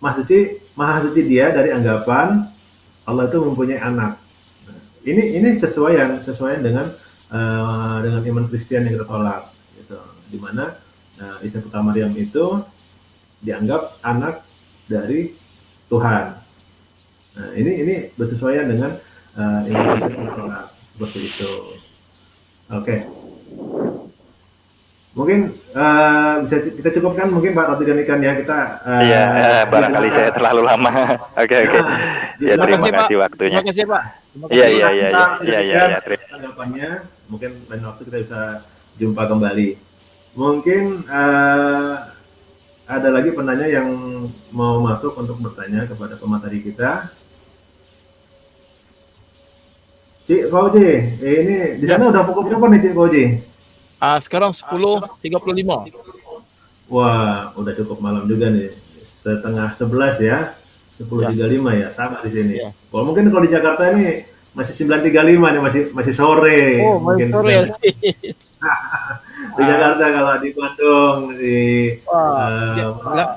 Maha suci dia dari anggapan Allah itu mempunyai anak. Nah, ini sesuaian dengan iman Kristen yang kita tolak, gitu. Di mana Isa putra Maryam itu dianggap anak dari Tuhan. Nah, ini bersesuaian dengan iman Kristen yang kita tolak seperti itu. Oke. Mungkin bisa kita cukupkan mungkin Pak Roti dan Ikan ya kita. Iya, barangkali saya terlalu lama. Oke. Ya, terima kasih waktunya. Terima kasih Pak. Iya. Tanggapannya mungkin lain waktu kita bisa jumpa kembali. Mungkin ada lagi penanya yang mau masuk untuk bertanya kepada pemateri kita. Cik Fauzi, ini di sana udah pukul berapa nih Cik Fauzi? Sekarang 10.35. Wah, udah cukup malam juga nih. Setengah 11 ya. 10.35 ya, sama di sini. Ya. Kalau mungkin kalau di Jakarta ini masih 9.35 nih, masih sore. Oh, mungkin sore. Di Jakarta kalau di Bandung di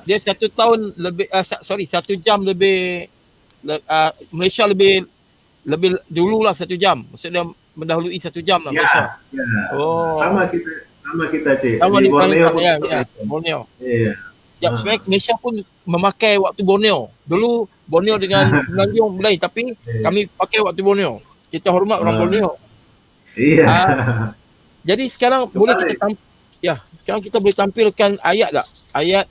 dia 1 tahun lebih 1 jam lebih Malaysia lebih dulu lah 1 jam. Maksudnya mendahului 1 jam lah Malaysia. Ya. Oh. Sama kita Cik. Sama Di di Borneo pun Borneo. Iya. Ya, sebenarnya Malaysia pun memakai waktu Borneo. Dulu Borneo dengan Semenanjung lain, tapi kami pakai waktu Borneo. Kita hormat orang Borneo. Iya. Jadi sekarang boleh kita sekarang kita boleh tampilkan ayat tak? Ayat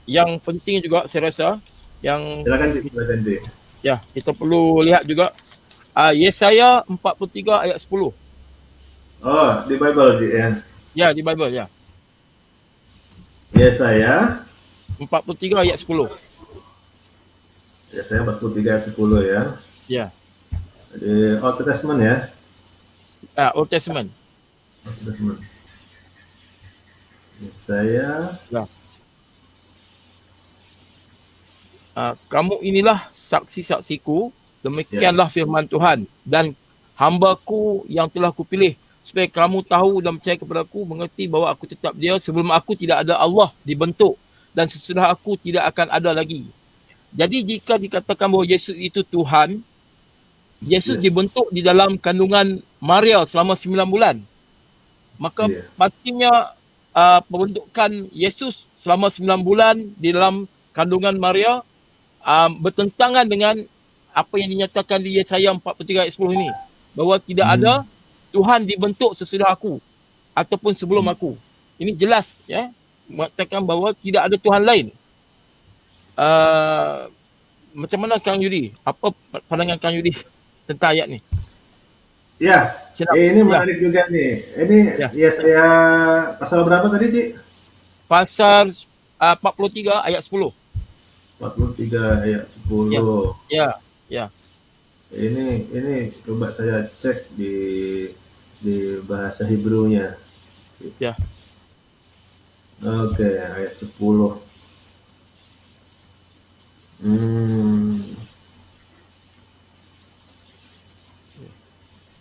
yang penting juga saya rasa yang Silakan Cik. ya, kita perlu lihat juga Yesaya 43 ayat 10. Oh, di Bible Cik ya. Ya, di Bible ya. Yesaya 43 ayat 10. Yesaya 43 ayat 10 ya. Ya. Di Old Testament ya. Old Testament. Old Testament. Yesaya. Ya. Kamu inilah saksi-saksiku, demikianlah firman Tuhan, dan hamba-Ku yang telah Kupilih, supaya kamu tahu dan percaya kepadaku, mengerti bahawa aku tetap dia, sebelum aku tidak ada Allah dibentuk, dan sesudah aku tidak akan ada lagi. Jadi jika dikatakan bahawa Yesus itu Tuhan, Yesus dibentuk di dalam kandungan Maria selama 9 bulan. Maka pastinya pembentukan Yesus selama 9 bulan di dalam kandungan Maria bertentangan dengan apa yang dinyatakan di Yesaya 43 ayat 10 ini, bahawa tidak ada Tuhan dibentuk sesudah aku ataupun sebelum aku. Ini jelas ya, mengatakan bahawa tidak ada Tuhan lain. Macam mana Kang Yudi? Apa pandangan Kang Yudi tentang ayat ni? Ya, ini menarik juga nih. Ini Yesaya pasal berapa tadi Cik? Pasal 43 ayat 10. 43 ayat 10. Ya. Ini coba saya cek di bahasa Hebrew-nya. Ya. Oke, ayat 10.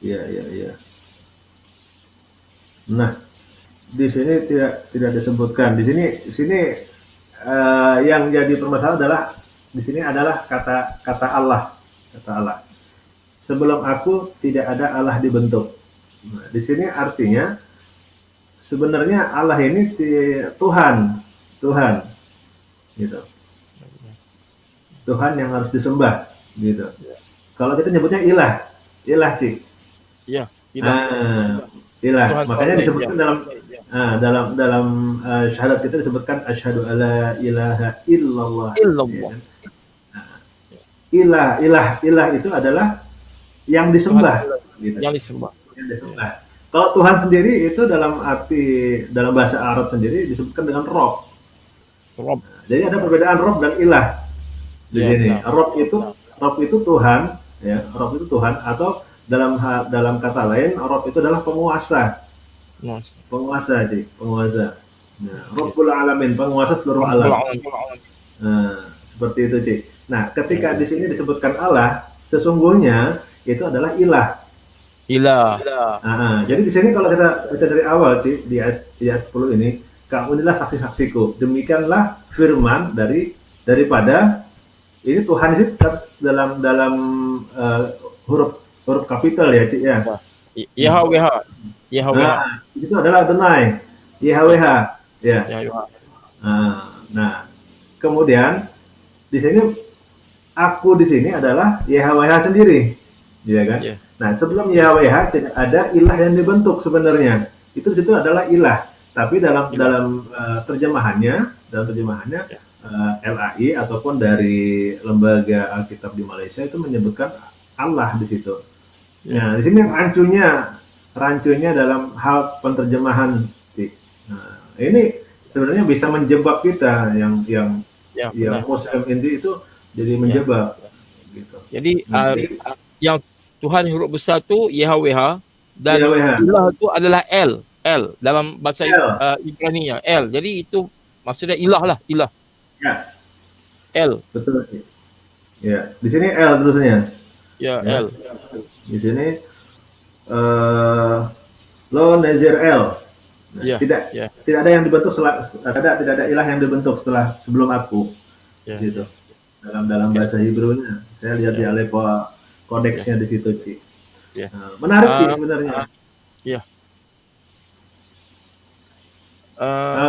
Iya. Nah, di sini tidak disebutkan. Di sini yang jadi permasalahan adalah di sini adalah kata Allah, kata Allah. Sebelum aku tidak ada Allah dibentuk. Nah, di sini artinya sebenarnya Allah ini Tuhan, gitu. Tuhan yang harus disembah, gitu. Kalau kita nyebutnya ilah sih. Ya, ilah. Ilah. Tuhan Makanya Tuhan, disebutkan ya. dalam syahadat kita disebutkan asyhadu alla ilaha illallah. Illallah. Ilah itu adalah yang disembah, gitu. Yang disembah. Yang disembah. Kalau Tuhan sendiri itu dalam bahasa Arab sendiri disebutkan dengan Rob. Rob. Jadi ada perbedaan Rob dan ilah di sini. Rob itu Tuhan, ya. Rob itu Tuhan, atau dalam kata lain Rob itu adalah penguasa. Penguasa. Nah, Rabbul Alamin, penguasa seluruh alam. Nah, seperti itu, Cik. Nah, ketika di sini disebutkan Allah, sesungguhnya itu adalah ilah. Jadi di sini kalau kita baca dari awal, Cik, di ayat 10 ini, kamu inilah saksi-saksiku. Demikianlah firman daripada ini Tuhan itu dalam huruf kapital ya, Cik, ya. Yahweh. Nah, itu adalah Adonai, YHWH, ya. Nah, kemudian di sini aku di sini adalah YHWH sendiri, ya kan? Yeah. Nah, sebelum YHWH tidak ada ilah yang dibentuk sebenarnya. Itu adalah ilah. Tapi dalam terjemahannya LAI ataupun dari lembaga Alkitab di Malaysia itu menyebutkan Allah di situ. Nah, di sini rancunya dalam hal penterjemahan. Nah, ini sebenarnya bisa menjebak kita yang Muslim Indi itu jadi menjebak. Gitu. Jadi yang Tuhan huruf besar tu YHWH dan ilah itu adalah L dalam bahasa Ibrani ya, L. Jadi itu maksudnya ilah. Ya. L. Betul. Ya, di sini L terusnya. Ya. L. Di sini Lo Nazir L. Nah, tidak ada yang dibentuk tidak ada ilah yang dibentuk sebelum aku. Gitu. Dalam bahasa Hebrew-nya. Saya lihat di Aleppo kodeksnya di situ, Ci. Menarik sih sebenarnya. Iya.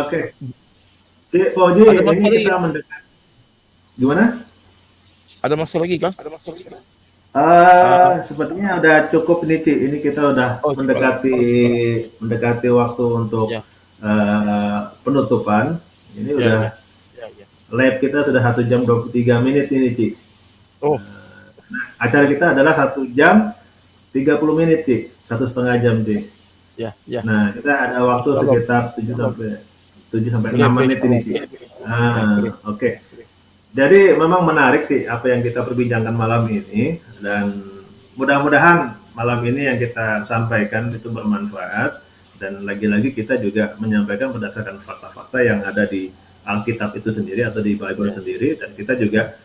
Oke. Cik Fauji, ini kita mendekat. Gimana? Ada masalah lagi kan? Sepertinya udah cukup nih, Ci. Ini kita udah mendekati waktu untuk penutupan. Ini udah live kita sudah 1 jam 23 menit ini, Ci. Acara kita adalah 1 jam 30 menit, Ci. 1,5 jam, Ci. Nah, kita ada waktu sekitar 7 sampai 6 menit ini, Ci. Oke. Jadi memang menarik sih apa yang kita perbincangkan malam ini, dan mudah-mudahan malam ini yang kita sampaikan itu bermanfaat, dan lagi-lagi kita juga menyampaikan berdasarkan fakta-fakta yang ada di Alkitab itu sendiri atau di Bible sendiri, dan kita juga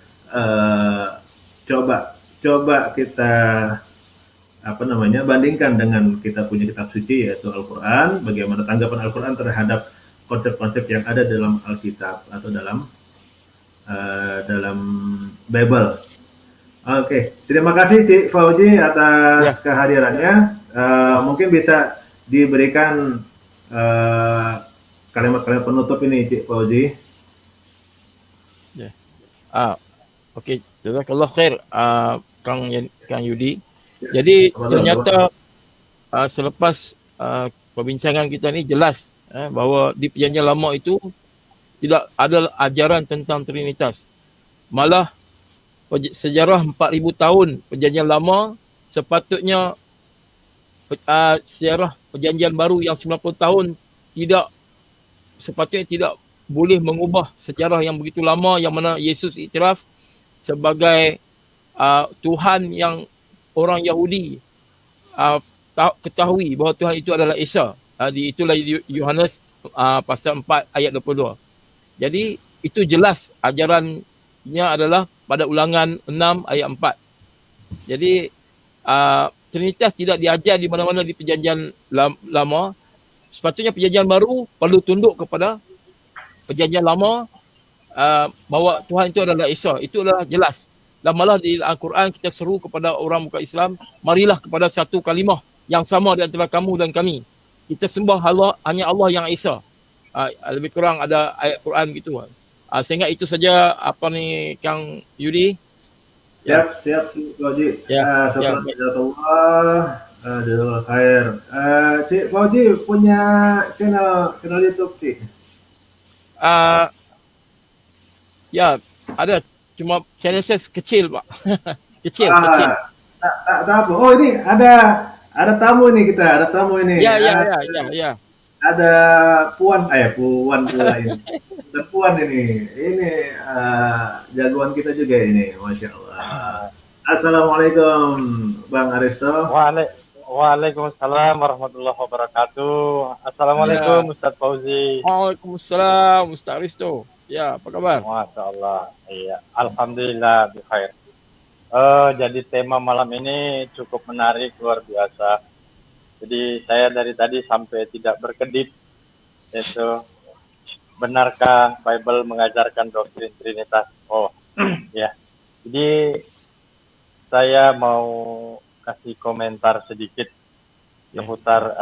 coba kita bandingkan dengan kita punya kitab suci yaitu Al-Quran, bagaimana tanggapan Al-Quran terhadap konsep-konsep yang ada dalam Alkitab atau dalam Bible. Oke, terima kasih Cik Fauji atas kehadirannya. Mungkin bisa diberikan kalimat-kalimat penutup ini, Cik Fauji. Okey, jazakallah khair Kang Yudi. Jadi ternyata selepas perbincangan kita ni jelas bahawa di Perjanjian Lama itu tidak ada ajaran tentang Trinitas. Malah sejarah 4,000 tahun Perjanjian Lama sepatutnya sejarah Perjanjian Baru yang 90 tahun sepatutnya tidak boleh mengubah sejarah yang begitu lama, yang mana Yesus iktiraf sebagai Tuhan yang orang Yahudi ketahui bahawa Tuhan itu adalah Isa. Itulah Yohanes pasal 4 ayat 22. Jadi itu jelas ajarannya adalah pada Ulangan 6 ayat 4. Jadi Trinitas tidak diajar di mana-mana di Perjanjian Lama. Sepatutnya Perjanjian Baru perlu tunduk kepada Perjanjian Lama bahawa Tuhan itu adalah Isa. Itu adalah jelas. Dan malah di Al-Quran kita seru kepada orang bukan Islam, marilah kepada satu kalimah yang sama di antara kamu dan kami. Kita sembah Allah, hanya Allah yang Esa. Lebih kurang ada ayat Quran gitu. Sehingga itu saja apa ni Kang Yudi. Siap, Cik Fauzi. Syukur jazakallah. Jazakallah khair. Cik Fauzi punya channel YouTube, Cik? Ya, ada. Cuma channel saya kecil, Pak. kecil. Tak apa. Oh, ini ada tamu nih kita, ada tamu ini. Ya. Ada Puan pula ini. Ada Puan ini. Ini jagoan kita juga ini, Masya Allah. Assalamualaikum, Bang Aristo. Waalaikumsalam warahmatullahi wabarakatuh. Assalamualaikum Ustaz Fauzi. Waalaikumsalam Ustaz Aristo. Ya, apa kabar? Masya Allah. Iya, alhamdulillah bikhair. Jadi tema malam ini cukup menarik, luar biasa. Jadi saya dari tadi sampai tidak berkedip, yaitu benarkah Bible mengajarkan doktrin Trinitas? Oh, ya. Jadi saya mau kasih komentar sedikit seputar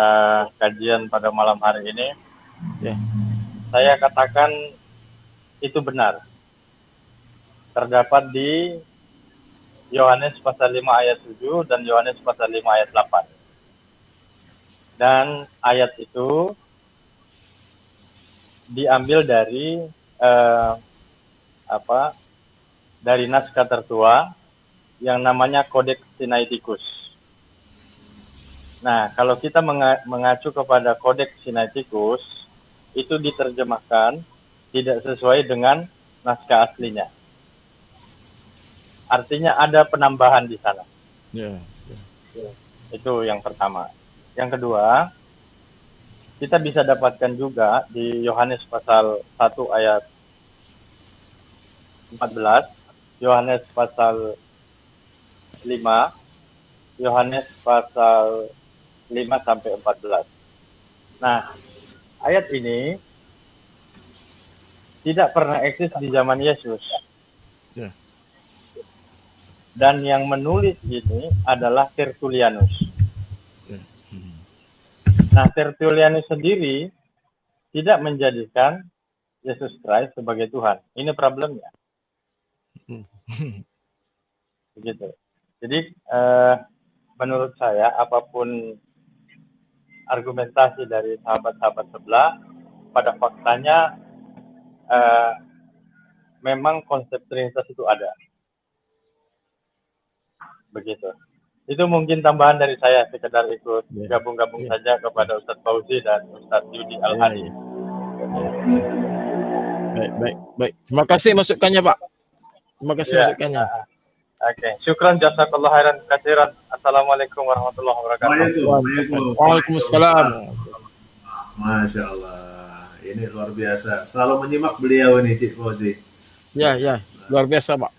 kajian pada malam hari ini. Saya katakan itu benar. Terdapat di Yohanes pasal 5 ayat 7 dan Yohanes pasal 5 ayat 8. Dan ayat itu diambil dari dari naskah tertua yang namanya Codex Sinaiticus. Nah, kalau kita mengacu kepada Codex Sinaiticus, itu diterjemahkan tidak sesuai dengan naskah aslinya. Artinya ada penambahan di sana. Itu yang pertama. Yang kedua, kita bisa dapatkan juga di Yohanes pasal 1 ayat 14, Yohanes pasal 5, Yohanes pasal 5 sampai 14. Nah, ayat ini tidak pernah eksis di zaman Yesus. Dan yang menulis ini adalah Tertullianus. Nah, Tertullianus sendiri tidak menjadikan Yesus Christ sebagai Tuhan. Ini problemnya. Begitu. Jadi, menurut saya, apapun argumentasi dari sahabat-sahabat sebelah, pada faktanya memang konsep Trinitas itu ada. Begitu. Itu mungkin tambahan dari saya, sekedar ikut gabung-gabung saja kepada Ustadz Fauzi dan Ustadz Yudi Al-Hadi. Baik. Terima kasih masukannya, Pak. Terima kasih masukannya. Oke, syukran jazakallah khairan katsiran. Assalamualaikum warahmatullahi wabarakatuh. Waalaikumsalam. Masya Allah, ini luar biasa. Selalu menyimak beliau ini, Cik Fauzi. Ya, luar biasa, Pak.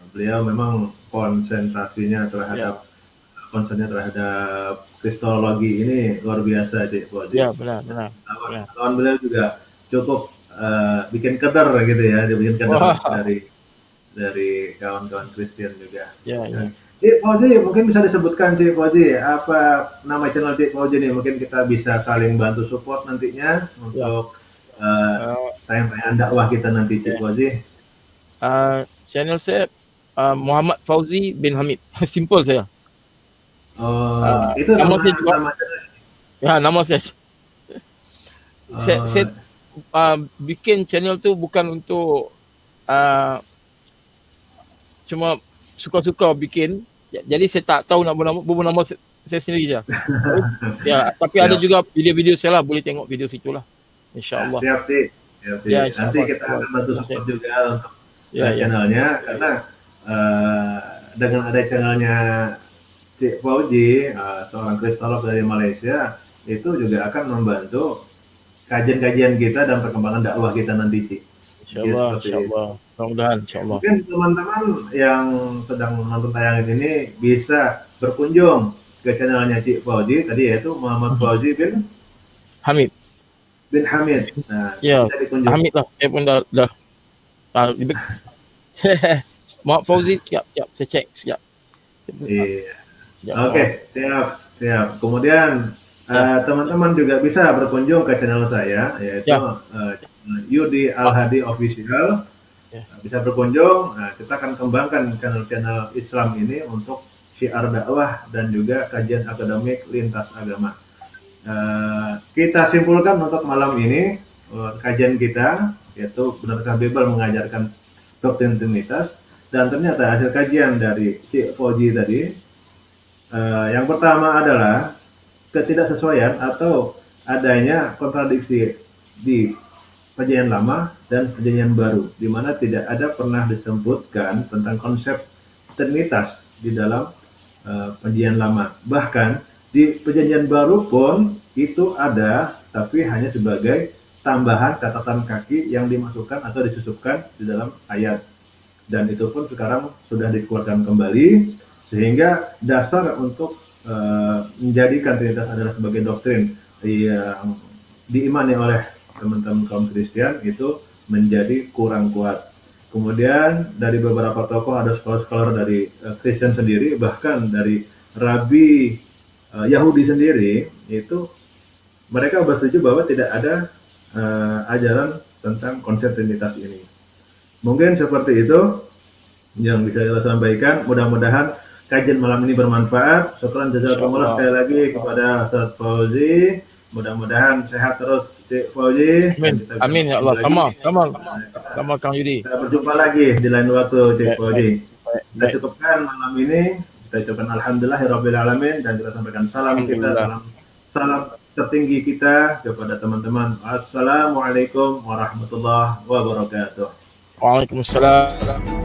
Beliau memang konsentrasinya terhadap kristologi ini luar biasa, Cik Fauzi. Ya, benar. Kawan beliau juga cukup bikin keder gitu ya, dia bikin keder dari kawan-kawan Kristen juga. Ya. Cik Fauzi, mungkin bisa disebutkan, Cik Fauzi, apa nama channel Cik Fauzi ini? Mungkin kita bisa saling bantu support nantinya untuk tayang-tayang dakwah kita nanti, Cik Fauzi. Channel saya Muhammad Fauzi bin Hamid. Simple saya. Itu nama saya juga. Nama saya. Saya bikin channel tu bukan untuk cuma suka-suka bikin. Jadi saya tak tahu nama saya sendiri je. Tapi ada juga video-video saya lah, boleh tengok video situ lah. InsyaAllah. Siap. Nanti kita akan bantu support juga untuk channelnya, karena dengan ada channelnya Cik Fauzi, seorang kristolog dari Malaysia, itu juga akan membantu kajian-kajian kita dan perkembangan dakwah kita nanti, Cik. Insyaallah. Mudah-mudahan insyaallah. Mungkin teman-teman yang sedang menonton tayangan ini bisa berkunjung ke channelnya Cik Fauzi tadi, yaitu Muhammad Fauzi bin Hamid. Nah, bisa dikunjungi. Hamid lah, saya pun dah Lebih Muhammad Fauzi, siap. Saya cek sekejap. Iya. Sekejap. Oke, siap. Kemudian teman-teman juga bisa berkunjung ke channel saya, yaitu Ya. Yudi Al-Hadi Official. Ya. Bisa berkunjung. Nah, kita akan kembangkan channel-channel Islam ini untuk syiar dakwah dan juga kajian akademik lintas agama. Kita simpulkan untuk malam ini kajian kita, yaitu benarkah Bible mengajarkan doktrin Trinitas, dan ternyata hasil kajian dari Syekh Fauzi tadi, yang pertama adalah ketidaksesuaian atau adanya kontradiksi di perjanjian lama dan perjanjian baru, di mana tidak ada pernah disebutkan tentang konsep Trinitas di dalam perjanjian lama. Bahkan di perjanjian baru pun itu ada, tapi hanya sebagai tambahan catatan kaki yang dimasukkan atau disusupkan di dalam ayat. Dan itu pun sekarang sudah dikeluarkan kembali, sehingga dasar untuk menjadikan Trinitas adalah sebagai doktrin yang diimani oleh teman-teman kaum Kristen itu menjadi kurang kuat. Kemudian dari beberapa tokoh, ada scholar-scholar dari Kristen sendiri, bahkan dari Rabi Yahudi sendiri, itu mereka bersetuju bahwa tidak ada ajaran tentang konsep Trinitas ini. Mungkin seperti itu yang bisa kita sampaikan. Mudah-mudahan kajian malam ini bermanfaat. Syukran jazakumullah sekali lagi kepada Ustaz Fauzi. Mudah-mudahan sehat terus Cik Fauzi. Amin ya Allah. Sama Kang Yudi. Kita berjumpa lagi di lain waktu Cik Fauzi. Kita Baik. cukupkan malam ini. Kita ucapkan alhamdulillahirabbil alamin, dan kita sampaikan salam kita, salam tertinggi kita kepada teman-teman. Assalamualaikum warahmatullahi wabarakatuh. Waalaikumsalam.